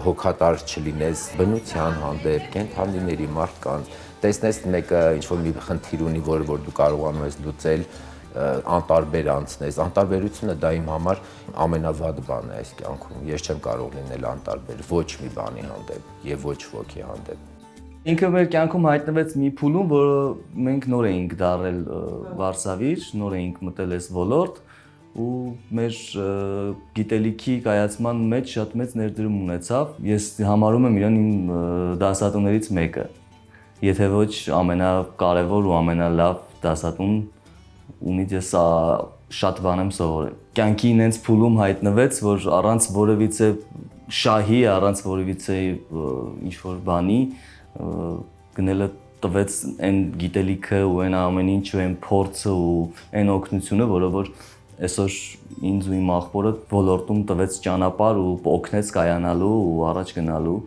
հոգատար չլինես բնության հանդեպ, կենդանիների, մարդկանց, տեսնես մեկը ինչ-որ մի խնդիր ունի, որ դու կարողանում ես լուծել, անտարբեր անցնես, անտարբերությունը դա իմ համար ամենավատ բանն է այս կյանքում, ես չեմ կարող լինել անտարբեր ոչ մի բանի հանդեպ եւ ոչ ոքի հանդեպ։ Ինքը մեր կյանքում հայտնվեց մի փուլում, որը մենք նոր էինք դարել Վարշավից, նոր էինք մտել այս ոլորտ ու մեր գիտելիքի կայացման մեջ շատ մեծ ներդրում ունեցավ։ Ես համարում եմ իրեն իմ դասատուներից մեկը, եթե ոչ ամենակարևոր ու ամենալավ դասատուն, ումից ես շատ բան եմ սովորել։ Կյանքի ինձ փուլում հայտնվեց, որ առանց որևիցե շահի, առանց որևիցե ինչ-որ բանի գնելը տվեց այն գիտելիքը ու այն ամեն ինչը, այն փորձը ու այն օգնությունը, որը որ այսօր ինձ ու իմ աղբորը ոլորտում տվեց ճանապարհ ու օգնեց կայանալու ու առաջ գնալու։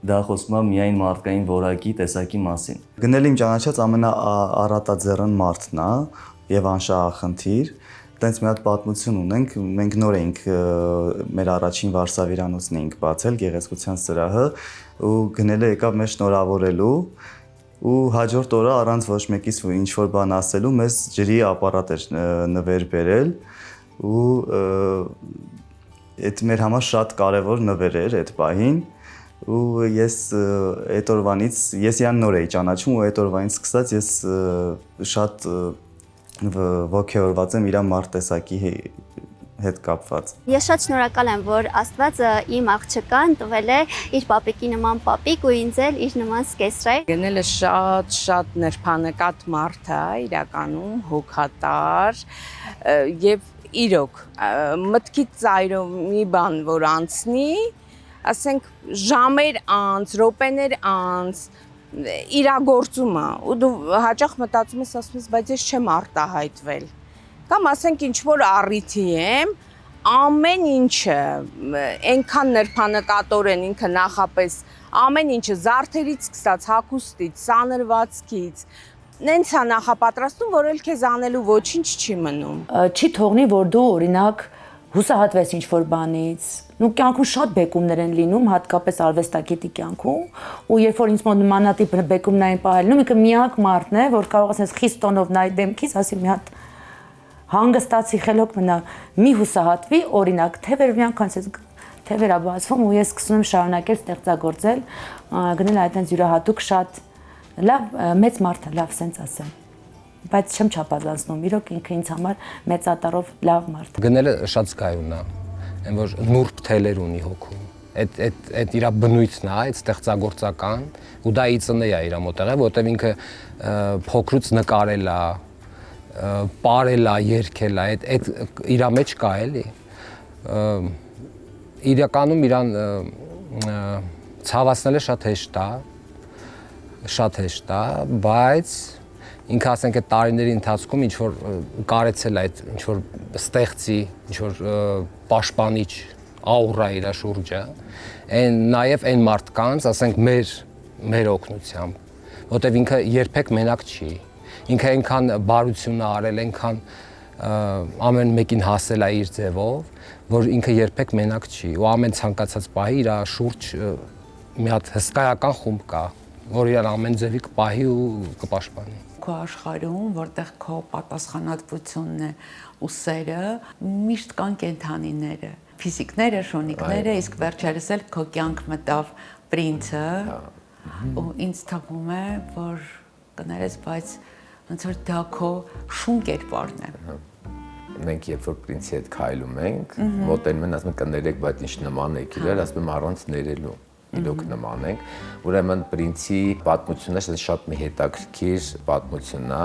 Դա խոսում է միայն մարդկային որակի տեսակի մասին։ Գնել իմ ճանաչած ամենաառատաձեռն մարդն է եւ անշահախնդիր։ Տենց մի հատ պատմություն ունենք, մենք նոր էինք մեր առաջին Վարշավիրանոցն էինք բացել գեղեցկության սրահը ու գնելը եկավ մեզ շնորհավորելու ու հաջորդ օրը առանց ոչ մեկից ինչ որ բան ասելու մեզ ջրի ապարատ էր նվեր բերել ու այդ մեր համար շատ կարևոր նվեր էր այդ պահին ու ես այդ օրվանից ես իրան նոր էի ճանաչում ու այդ օրվանից սկսած ես շատ ոգևորված եմ իր մարտեսակի հետ կապված։ Ես շատ շնորհակալ եմ, որ Աստված իմ աղջկան տվել է իր պապիկի նման պապիկ ու ինձ էլ իր նման սկեսրայ։ Գնելը շատ նրբանկատ մարդ է, իրականում հոգատար եւ իրոք մտքից ծայրով մի բան որ անցնի, ասենք ժամեր անց, րոպեներ անց իրագործումը ու դու հաճախ մտածում ես ասում ես բայց ես չեմ արտահայտվել կամ ասենք ինչ որ առիթի եմ ամեն ինչը այնքան նրբանկատորեն ինքը նախապես ամեն ինչը զարդերից սկսած հագուստից, սանրվածքից նենց է նախապատրաստում, որ էլ քեզ անելու ոչինչ չի մնում։ Չի թողնի, որ դու օրինակ հուսահատվես ինչ-որ բանից։ Ու կյանքում շատ բեկումներ են լինում, հատկապես արվեստագետի կյանքում, ու երբ որ ինձ մոտ նմանատիպ բեկումներին պահելնում, ինքը միակ մարդն է, որ կարող ասես խիստ տոնով նայ դեմքից, ասի մի հատ հանգստացի խելոք մնա, մի հուսահատվի, օրինակ, թևեր մի անգամ ասես թևեր է բացվում ու ես սկսում եմ շարունակել ստեղծագործել, գնել այդտենց յուրահատուկ շատ լավ մեծ մարդ է, լավ սենց ասեմ, բայց չեմ չափազանցնում, իրոք ինքը ինձ համար մեծատառով լավ մարդ։ Գնելը շատ զգայուն է, այն որ նուրբ թելեր ունի հոգում, այդ իր բնույթն է, այդ ստեղծագործական, ու դա իծնե է իր մոտեղ, որտեղ ինքը փոքրուց նկարել է, պարել է, երգել է, այդ իր մեջ կա էլի։ Իրականում իրան ցավացնելը շատ հեշտ է, բայց ինքը ասենք այդ տարիների ընթացքում ինչ որ կարեցել է այդ ինչ որ ստեղծի, ինչ որ պաշտպանիչ աուրա իր շուրջը, նաև այն մարդկանց, ասենք մեր օգնությամբ, որտեվ ինքը երբեք մենակ չի, ինքը այնքան բարություն է արել, այնքան ամեն մեկին հասել է իր ձևով, որ ինքը երբեք մենակ չի ու ամեն ցանկացած պահի իր շուրջ մի հատ հսկայական խումբ կա, որ իրան ամեն ձևի կպահի ու կպաշտպանի։ Քո աշխարհում, որտեղ քո պատասխանատվությունն է ու սերը, միշտ կան կենդանիները, ֆիզիկները, շունիկները, իսկ վերջերս էլ քո կյանք մտավ պրինցը, ու ինձ թվում է, որ կներես, բայց ոնց որ դա քո շուն կերպարն է։ Մենք երբ որ պրինցի հետ քայլում ենք, մոտենում են, ասում են կներեք, բայց ինչ նման եք իրար, ասում եմ առանց ներելու, իրոք նման ենք։ Ուրեմն պրինցի պատմությունը շատ մի հետաքրքիր պատմություն է,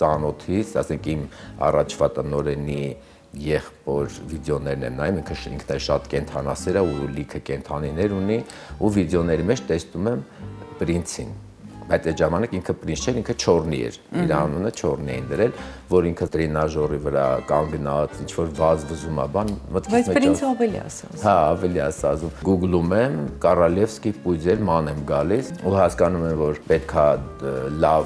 ծանոթից, ասենք իմ առաջվա տնօրենի եղբոր վիդեոներն եմ նայում, ինքն է շատ կենդանասեր է ու լիքը կենդանիներ ունի ու վիդեոների մեջ տեսնում եմ պրինցին։ Բայց այդ ժամանակ ինքը պրինց չէր, ինքը չորնի էր, իր անունը չորնի էին դրել, որ ինքը տրենաժորի վրա կանգնած, ինչ որ վազվզում է, բան մտքից մեջ։ Բայց պրինցը ավելի ասած։ Հա, ավելի ասածում։ Գուգլում եմ, Կառալևսկի պույզեր ման եմ գալիս ու հասկանում եմ, որ պետքա լավ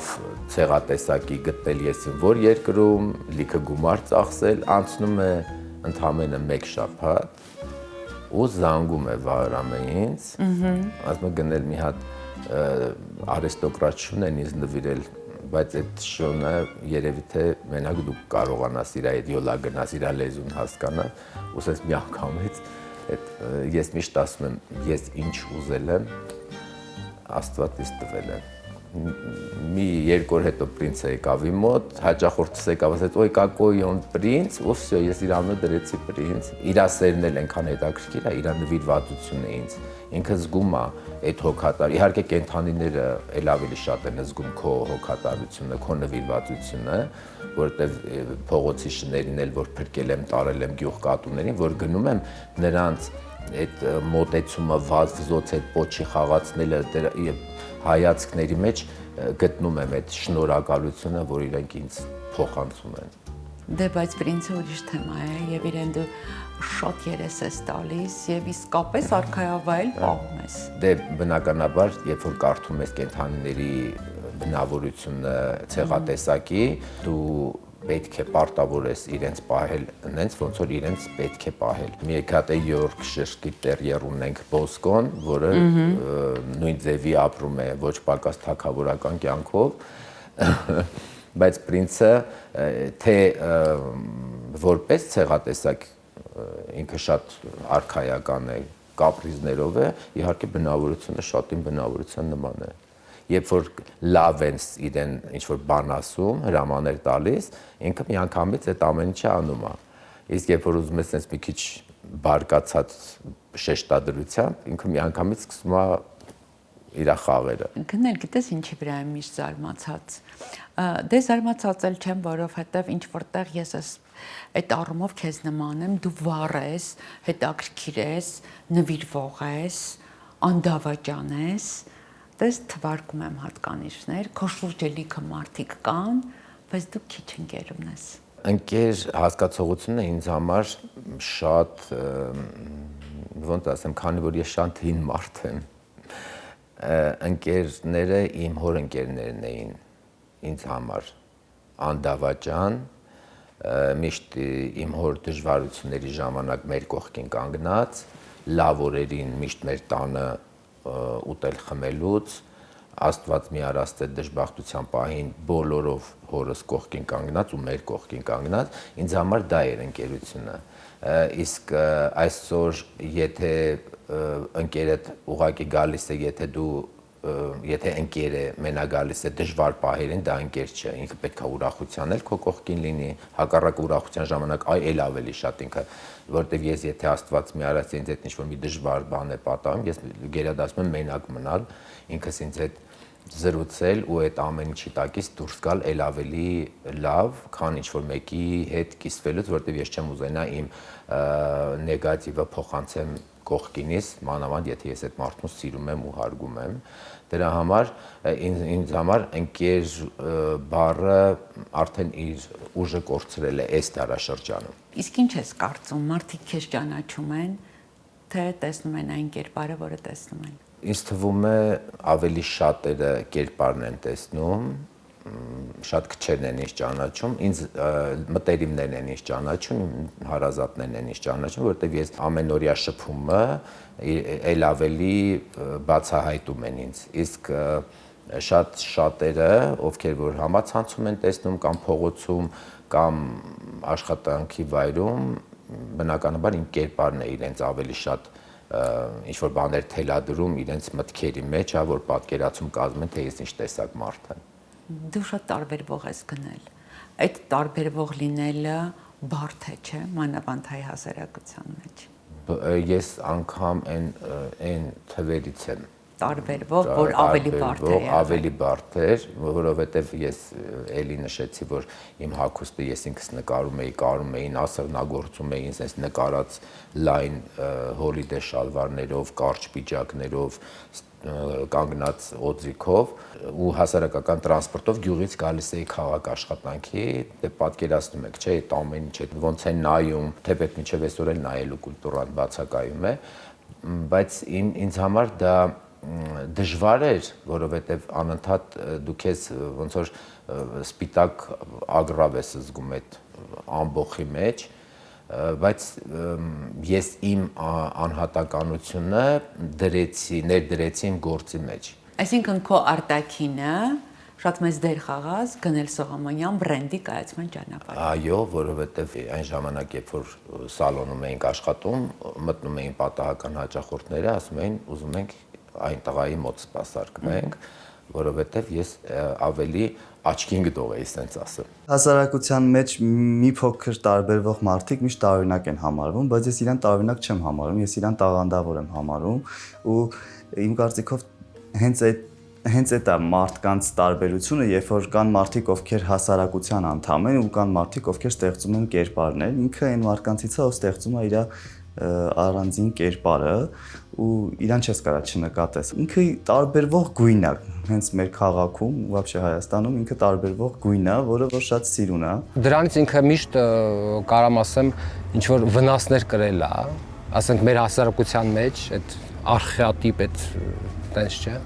ցեղատեսակի գտնել ես որ երկրում, լիքը գումար ծախսել, անցնում է ընդամենը 1 շաբաթ ու զանգում է Վահրամը ինձ, ասում է գնել մի հատ արեստոկրատ շուն են ինձ նվիրել, բայց այդ շունը երևի թե մենակ դու կարողանաս իր այդ յոլա գնաս, իր լեզուն հասկանա, ու ասես մի անգամից ես միշտ ասում եմ, ես ինչ ուզել եմ, Աստված ինձ տվել է։ Մի 2 օր հետո պրինցը եկավ իմ մոտ, հաճախորդս եկավ, ասեց, «Ոյ, какой он принц», ու վсё, ես իր անունը դրեցի պրինց։ Իր սերն էլ այնքան հետաքրքիր է, իր նվիրվածությունն է ինձ։ Ինքը զգում է այդ հոգատար։ Իհարկե կենդանիները էլ ավելի շատ են զգում քո հոգատարությունը, քո նվիրվածությունը, որովհետև փողոցի շներին էլ որ փրկել եմ, տարել եմ գյուղկատուներին, որ գնում եմ նրանց այդ մոտեցումը վազվզոց այդ պոչի խաղացնելը եւ հայացքների մեջ գտնում եմ այդ շնորհակալությունը, որ իրենք ինձ փոխանցում են։ Դե բայց պրինցը ուրիշ թեմա է եւ իրեն դու շատ երես ես տալիս եւ իսկապես արքայավայել պահում ես։ Դե բնականաբար, երբ որ կարդում ես կենդանիների բնավորությունը ցեղատեսակի, դու պետք է պարտավորես իրենց պահել նենց, ոնց որ իրենց պետք է պահել։ Մի հատ է Յորքշիր տերիեր ունենք Բոսկոն, որը նույն ձևի ապրում է, ոչ պակաս թագավորական կյանքով, բայց պրինցը թե որպես ցեղատեսակ ինքը շատ արքայական է, կապրիզներով է, իհարկե բնավորությունը շատին բնավորության նման է։ Երբ որ լավ են իրեն ինչ-որ բան ասում, հրամաններ տալիս, ինքը միանգամից այդ ամեն ինչը անում է։ Իսկ երբ որ ուզում ես sense մի քիչ բարկացած շեշտադրությամբ, ինքը միանգամից սկսում է իր խաղերը։ Գնել գիտես ինչի վրա եմ միշտ զարմացած։ Դե զարմացած էլ չեմ, որովհետև ինչ որտեղ ես այդ առումով քեզ նման եմ, դու վառ ես, հետաքրքիր ես, նվիրվող ես, անդավաճան ես։ Դες թվարկում եմ հատկանիշներ, քո շուրջը լիքը մարդիկ կան, բայց դու քիչ ընկերում ես։ Ընկեր հասկացողությունը ինձ համար շատ ոնց ասեմ, քանի որ ես շատ հին մարդ եմ, ընկերները իմ հոր ընկերներն էին ինձ համար անդավաճան, միշտ իմ հոր դժվարությունների ժամանակ մեր կողքին կանգնած, լավ օրերին միշտ մեր տանը ուտել խմելուց, Աստված մի արաստ է դժբախտության պահին բոլորով հորս կողքին կանգնած ու մեր կողքին կանգնած, ինձ համար դա էր ընկերությունը։ Իսկ այսօր եթե ընկերդ ուղակի գալիս է, եթե ընկերը մենակ գալիս է դժվար պահերին, դա ընկեր չէ, ինքը պետք է ուրախության էլ քո կողքին լինի, հակառակ ուրախության ժամանակ այլ ավելի շատ ինքը, որտեվ ես եթե Աստված մի արած ինձ հետ ինչ-որ մի դժվար բան է պատահում, ես գերադասում եմ մենակ մնալ, ինքս ինձ հետ զրուցել ու այդ ամեն ինչի տակից դուրս գալ էլ ավելի լավ, քան ինչ-որ մեկի հետ կիսվելուց, որտեվ ես չեմ ուզենա իմ նեգատիվը փոխանցեմ կողքինից, մանավանդ եթե ես այդ մարդուն սիրում եմ ու հարգում եմ, դրա համար ինձ համար ընկեր բառը արդեն իր ուժը կորցրել է այս դարաշրջանում։ Իսկ ինչ ես կարծում, մարդիկ քեզ ճանաչում են, թե տեսնում են այն կերպարը, որը տեսնում են։ Ինձ թվում է ավելի շատերը կերպարն են տեսնում, շատ քչերն են ինձ ճանաչում, ինձ մտերիմներն են ինձ ճանաչում, հարազատներն են ինձ ճանաչում, որովհետև ես ամենօրյա շփումը էլ ավելի բացահայտում են ինձ։ Իսկ շատ շատերը, ովքեր որ համացանցում են տեսնում կամ փողոցում կամ աշխատանքի վայրում, բնականաբար իմ կերպարն է իրենց ավելի շատ ինչ-որ բաներ թելադրում իրենց մտքերի մեջ, որ պատկերացում կազմեն, թե ես ինչ տեսակ մարդ եմ։ Դու շատ տարբերվող ես գնել։ Այդ տարբերվող լինելը բարդ է, չէ՞, մանավանդ հայ հասարակության մեջ։ Ես անգամ այն թվերից եմ տարբերվող, որ ավելի բարդ է։ Ավելի բարդ էր, որովհետև ես էլի նշեցի, որ իմ հագուստը ես ինքս նկարում էի, կարում էին, ասեղնագործում էին, sense նկարած լայն հոլիդե շալվարներով, կարճ պիջակներով, կանգնած օձիքով ու հասարակական տրանսպորտով գյուղից գալիս էի քաղաք աշխատանքի, դե պատկերացնում եք, չէ, այդ ամեն ինչ ոնց են նայում, թեպետ մինչև այսօր էլ նայելու կուլտուրան բացակայում է, բայց ինձ համար դա դժվար էր, որովհետև անընդհատ դու քեզ ոնց որ սպիտակ ագրավ ես զգում այդ ամբողջի մեջ, բայց ես իմ անհատականությունը ներդրեցի իմ գործի մեջ։ Այսինքն քո արտաքինը շատ մեծ դեր խաղաց գնել Սողոմոնյան բրենդի կայացման ճանապարհը։ Այո, որովհետև այն ժամանակ, երբ որ սալոնում էինք աշխատում, մտնում էին պատահական հաճախորդները, ասում էին, ուզում ենք այն տղայի մոտ սպասարկվենք, որովհետև ես ավելի աչքին գտող էի, ասենց ասեմ։ Հասարակության մեջ մի փոքր տարբերվող մարդիկ միշտ տարօրինակ են համարվում, բայց ես իրան տարօրինակ չեմ համարում, ես իրան տաղանդավոր եմ համարում ու իմ կարծիքով հենց այդ է մարդկանց տարբերությունը, երբ որ կան մարդիկ, ովքեր հասարակության անդամ են ու կան մարդիկ, ովքեր ստեղծում են կերպարներ, ինքը այն մարդկանցից է, ով ստեղծում է իր առանձին կերպարը ու իրան չես կարա չնկատես։ Ինքը տարբերվող գույն է, հենց մեր քաղաքում, вообще Հայաստանում ինքը տարբերվող գույն է, որը որ շատ սիրուն է։ Դրանից ինքը միշտ կարամ ասեմ ինչ որ վնասներ կրել է, ասենք մեր հասարակության մեջ այդ արխետիպ այդ տենց չէ,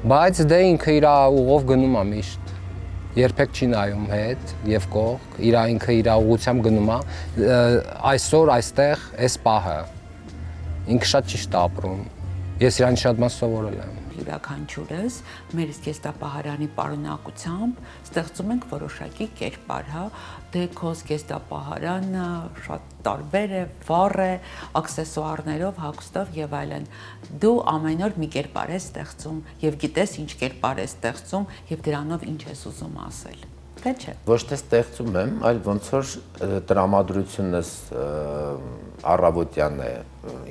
բայց դե ինքը իր ուղով գնում է միշտ, երբեք չի նայում հետ եւ կողք, ինքը իր ուղությամբ գնում է, այսօր այստեղ էս պահը ինքը շատ ճիշտ է ապրում, ես իրան շատ բան սովորել եմ։ յուրաքանչյուրս մեր զգեստապահարանի պարունակությամբ ստեղծում ենք որոշակի կերպար, հա, դե քո զգեստապահարանը շատ տարբեր է, վառ է, աքսեսուարներով, հագուստով եւ այլն։ Դու ամեն օր մի կերպար ես ստեղծում եւ գիտես ինչ կերպար ես ստեղծում եւ դրանով ինչ ես ուզում ասել։ Թե չէ։ Ոչ թե ստեղծում եմ, այլ ոնց որ տրամադրությունս առավոտյան է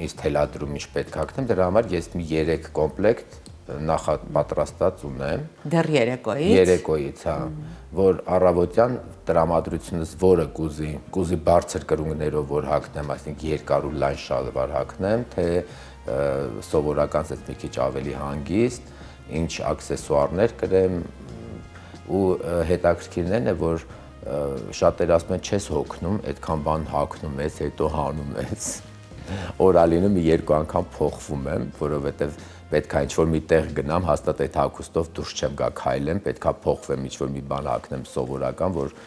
ինձ թելադրում ինչ պետք է ակնեմ, դրա համար ես մի 3 կոմպլեկտ նախապատրաստած ունեմ։ Դեռ երեկոյից։ Երեկոյից, հա, որ առավոտյան տրամադրությունս որը կուզի բարձր կրունգներով որ հագնեմ, այսինքն երկար ու լայն շալվար հագնեմ, թե սովորական ասած մի քիչ ավելի հանգիստ, ինչ աքսեսուարներ կրեմ ու հետաքրքիրն է, որ շատեր ասում են չես հոգնում, այդքան բան հագնում ես, հետո հանում ես։ Օրալինը մի 2 անգամ փոխվում եմ, որովհետև պետքա ինչ-որ մի տեղ գնամ, հաստատ այդ հագուստով դուրս չեմ գա քայլեմ, պետքա փոխվեմ ինչ-որ մի բան հագնեմ սովորական, որ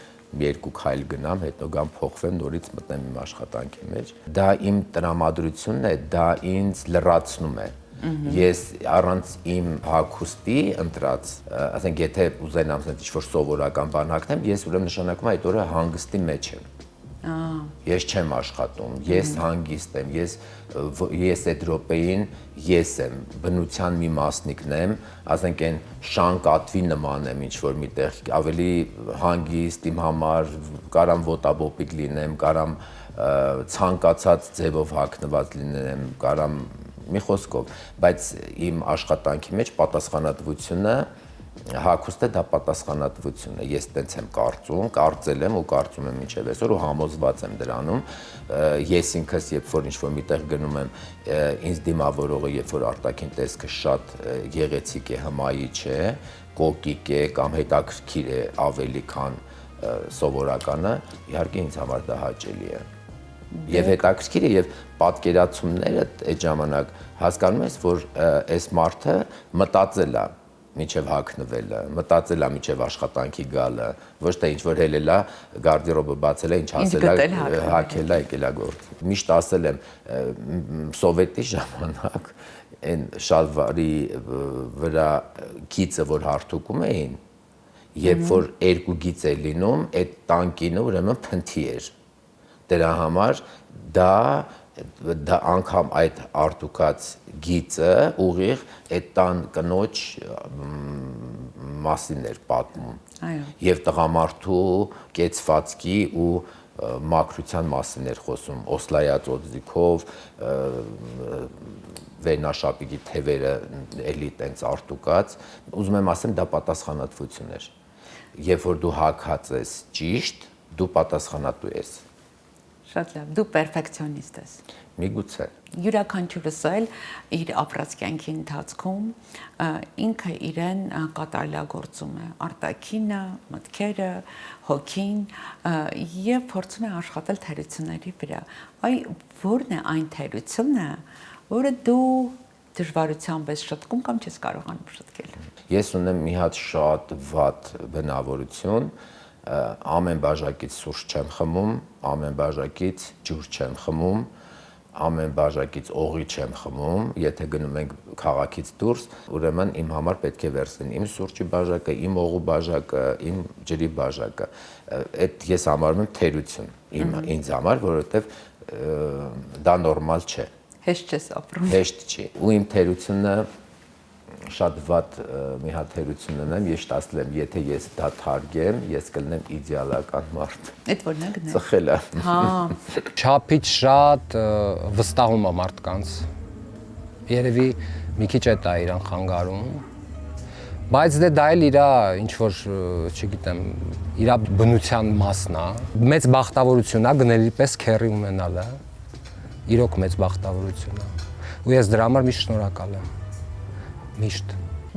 մի 2 քայլ գնամ, հետո գամ փոխվեմ, նորից մտնեմ իմ աշխատանքի մեջ։ Դա իմ տրամադրությունն է, դա ինձ լրացնում է։ Ես առանց իմ հագուստի ընտրած, ասենք եթե ուզենամ ինչ-որ սովորական բան հագնեմ, ես ուրեմն նշանակում է այդ օրը հանգստի մեջ եմ։ Ես չեմ աշխատում, ես հանգիստ եմ, ես այդ րոպեին ես եմ, բնության մի մասնիկն եմ, ասենք այն շանկատվի նման եմ ինչ-որ միտեղ, ավելի հանգիստ իմ համար, կարամ ոտաբոպիկ լինեմ, կարամ ցանկացած ձևով հագնված լինեմ, կարամ մի խոսքով, բայց իմ աշխատանքի մեջ պատասխանատվությունը հագուստը դա պատասխանատվություն է, ես տենց եմ կարծել եմ ու կարծում եմ մինչև այսօր ու համոզված եմ դրանում, ես ինքս երբ որ ինչ-որ միտեղ գնում եմ, ինձ դիմավորողը երբ որ արտաքին տեսքը շատ գեղեցիկ է, հմայի չէ, կոկիկ է կամ հետաքրքիր է ավելի քան սովորականը, իհարկե ինձ համար դա հաճելի է։ Եվ հետաքրքիր է եւ պատկերացումները այդ ժամանակ հասկանում ես, որ այս մարդը մտածել է մինչև հագնվելը, մտածել է մինչև աշխատանքի գալը, ոչ թե ինչ որ հելելա, գարդերոբը բացել է, ինչ ասել է, հագել է, եկել է գործ։ Միշտ ասել եմ, սովետի ժամանակ այն շալվարի վրա գիծը որ հարթուկում էին, երբ որ 2 գիծ է լինում, այդ տանկինը ուրեմն փնթի էր։ Դրա համար դա անգամ այդ արտուկած գիծը ուղիղ այդ տան կնոջ մասին էր պատմում եւ տղամարդու կեցվածքի ու մաքրության մասին էր խոսում օսլայած օձիքով վերնաշապիկի թևերը էլի տենց արտուկած ուզում եմ ասեմ դա պատասխանատվություն էր երբ որ դու հագած ես ճիշտ դու պատասխանատու ես Շատ լավ, դու պերֆեկցիոնիստ ես։ Միգուցե։ Յուրաքանչյուրս էլ իր ապրած կյանքի ընթացքում ինքը իրեն կատարելագործում է արտաքինը, մտքերը, հոգին եւ փորձում է աշխատել թերությունների վրա։ Այ ո՞րն է այն թերությունը, որը դու դժվարությամբ ես շտկում կամ չես կարողանում շտկել։ Ես ունեմ մի հատ շատ վատ բնավորություն ամեն բաժակից սուրճ չեմ խմում, ամեն բաժակից ջուր չեմ խմում, ամեն բաժակից օղի չեմ խմում, եթե գնում ենք քաղաքից դուրս, ուրեմն իմ համար պետք է վերցնեն իմ սուրճի բաժակը, իմ օղու բաժակը, իմ ջրի բաժակը։ Այդ ես համարում եմ թերություն ինձ համար, որովհետև դա նորմալ չէ։ Հեշտ չես ապրում։ Հեշտ չի։ Ու իմ թերությունը շատ վատ մի հատ թերություն ունեմ, ես ասել եմ, եթե ես դա թարգեմ, ես կլինեմ իդեալական մարդ։ Այդ որն է գնել։ Ծխելը։ Հա։ Չափից շատ վստահում է մարդկանց։ Երևի մի քիչ է դա իրան խանգարում։ Բայց դա էլ իրա ինչ որ, չգիտեմ, իրա բնության մասն է։ Մեծ բախտավորություն է գնելի պես քերի ունենալը։ Իրոք մեծ բախտավորություն է։ Ու ես դրա համար միշտ շնորհակալ եմ։ Միշտ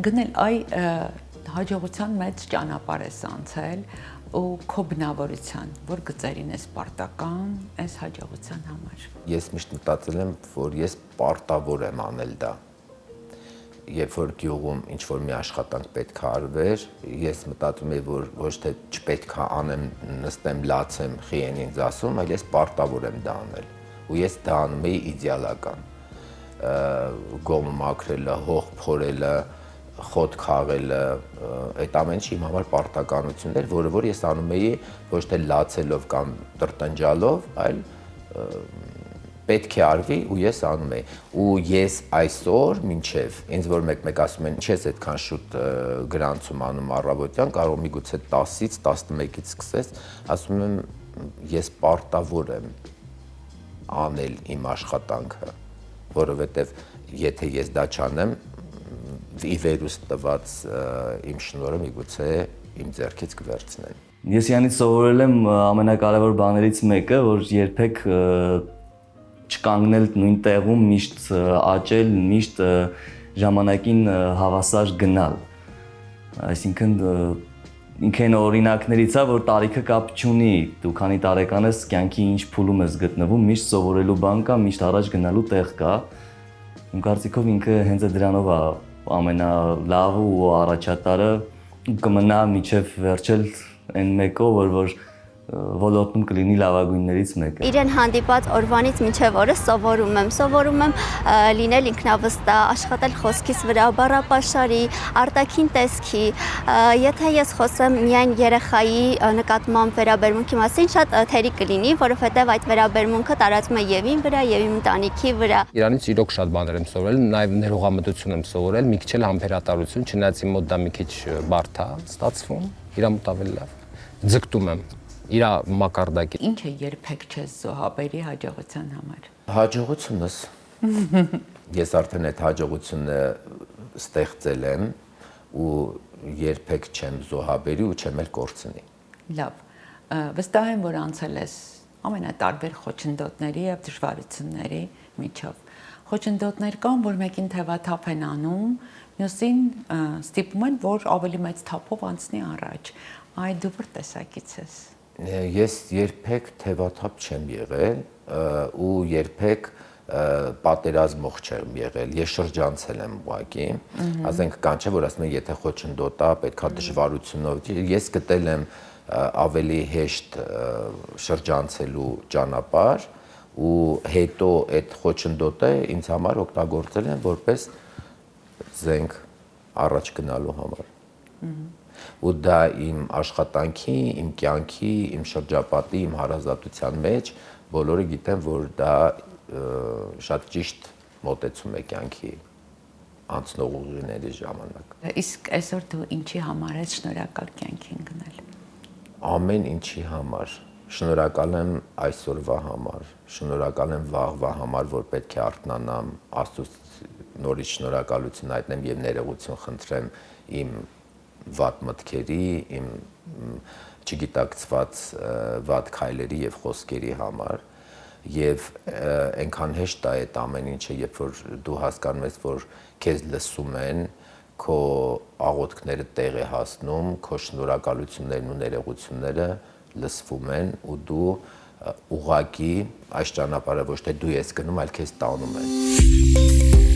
գնել այ հաջողության մեծ ճանապարհ ես անցել ու քո բնավորության, որ գծերին ես պարտական այս հաջողության համար։ Ես միշտ մտածել եմ, որ ես պարտավոր եմ անել դա։ Երբ որ գյուղում ինչ որ մի աշխատանք պետք է արվեր, ես մտածում եմ, որ ոչ թե չպետք է անեմ, նստեմ, լացեմ, խիեն ինձ ասում, այլ ես պարտավոր եմ դա անել։ Ու ես դա անում էի իդեալական գոմ մաքրելը, հող փորելը, խոտ քաղելը, այդ ամեն ինչը իմ համար պարտականություն էր, որ ես անում էի ոչ թե լացելով կամ տրտնջալով, այլ պետք է արվի ու ես անում էի։ Ու ես այսօր մինչև ինձ որ մեկ ասում են, չես այդքան շուտ գրանցում անում առավոտյան, կարող միգուցե 10-ից 11-ից սկսես, ասում եմ ես պարտավոր եմ անել իմ աշխատանքը, որովհետև եթե ես դա չանեմ, ի վերուստ տված իմ շնորհը միգուցե իմ ձեռքից կվերցնեն։ Ես յանից սովորել եմ ամենակարևոր բաներից մեկը, որ երբեք չկանգնել նույն տեղում, միշտ աճել, միշտ ժամանակին հավասար գնալ։ Այսինքն ինքը այն օրինակներից է, որ տարիքը կապ չունի, դու քանի տարեկան ես, կյանքի ինչ փուլում ես գտնվում, միշտ սովորելու բան կա, միշտ առաջ գնալու տեղ կա։ Իմ կարծիքով ինքը հենց դրանով է ամենալավը ու առաջատարը կմնա միջև վերջել այն մեկով, որ ոլորտում կլինի լավագույններից մեկը։ Իրեն հանդիպած օրվանից մինչև օրս սովորում եմ լինել ինքնավստահ, աշխատել խոսքիս վրա, բառապաշարի, արտաքին տեսքի։ Եթե ես խոսեմ միայն երեխայի նկատմամբ վերաբերմունքի մասին, շատ թերի կլինի, որովհետև այդ վերաբերմունքը տարածվում է եւ իմ վրա, եւ իմ ընտանիքի վրա։ Իրանից իրոք շատ բաներ եմ սովորել, նաև ներողամտություն եմ սովորել, մի քիչ էլ համբերատարություն, չնայած իմ մոտ դա մի քիչ բարդ է ստացվում, իրա մոտ ավելի լավ։ Ձգտում եմ իր մակարդակի։ Ինչ է երբեք չես զոհաբերի հաջողության համար։ Հաջողությունս։ Ես արդեն այդ հաջողությունը ստեղծել եմ ու երբեք չեմ զոհաբերի ու չեմ էլ կորցնի։ Լավ։ Վստահ եմ, որ անցել ես ամենատարբեր խոչընդոտների եւ դժվարությունների միջով։ Խոչընդոտներ կան, որ մեկին թևաթափ են անում, մյուսին ստիպում են, որ ավելի մեծ թափով անցնի առաջ։ Այ դու որ տեսակից ես։ Ես երբեք թևաթափ չեմ եղել ու երբեք պատերազմող չեմ եղել, ես շրջանցել եմ ուղղակի, ասենք կան չէ, որ ասում են, եթե խոչընդոտա, պետքա դժվարությունով, ես գտել եմ ավելի հեշտ շրջանցելու ճանապարհ ու հետո այդ խոչընդոտը ինձ համար օգտագործել եմ որպես զենք առաջ գնալու համար։ Ու դա իմ աշխատանքի, իմ կյանքի, իմ շրջապատի, իմ հարազատության մեջ բոլորը գիտեն, որ դա շատ ճիշտ մոտեցում է կյանքի անցնող ուղիների ժամանակ։ Իսկ այսօր դու ինչի համար ես շնորհակալ կյանքին գնել։ Ամեն ինչի համար։ Շնորհակալ եմ այսօրվա համար, շնորհակալ եմ վաղվա համար, որ պետք է արթնանամ, Աստծուց նորից շնորհակալություն հայտնեմ եւ ներողություն խնդրեմ իմ վատ մտքերի, իմ չգիտակցված վատ քայլերի եւ խոսքերի համար եւ այնքան հեշտ է այդ ամեն ինչը, երբ որ դու հասկանում ես, որ քեզ լսում են, քո աղոթքները տեղ է հասնում, քո շնորհակալություններն ու ներողությունները լսվում են ու դու ուղղակի այս ճանապարհը ոչ թե դու ես գնում, այլ քեզ տանում են։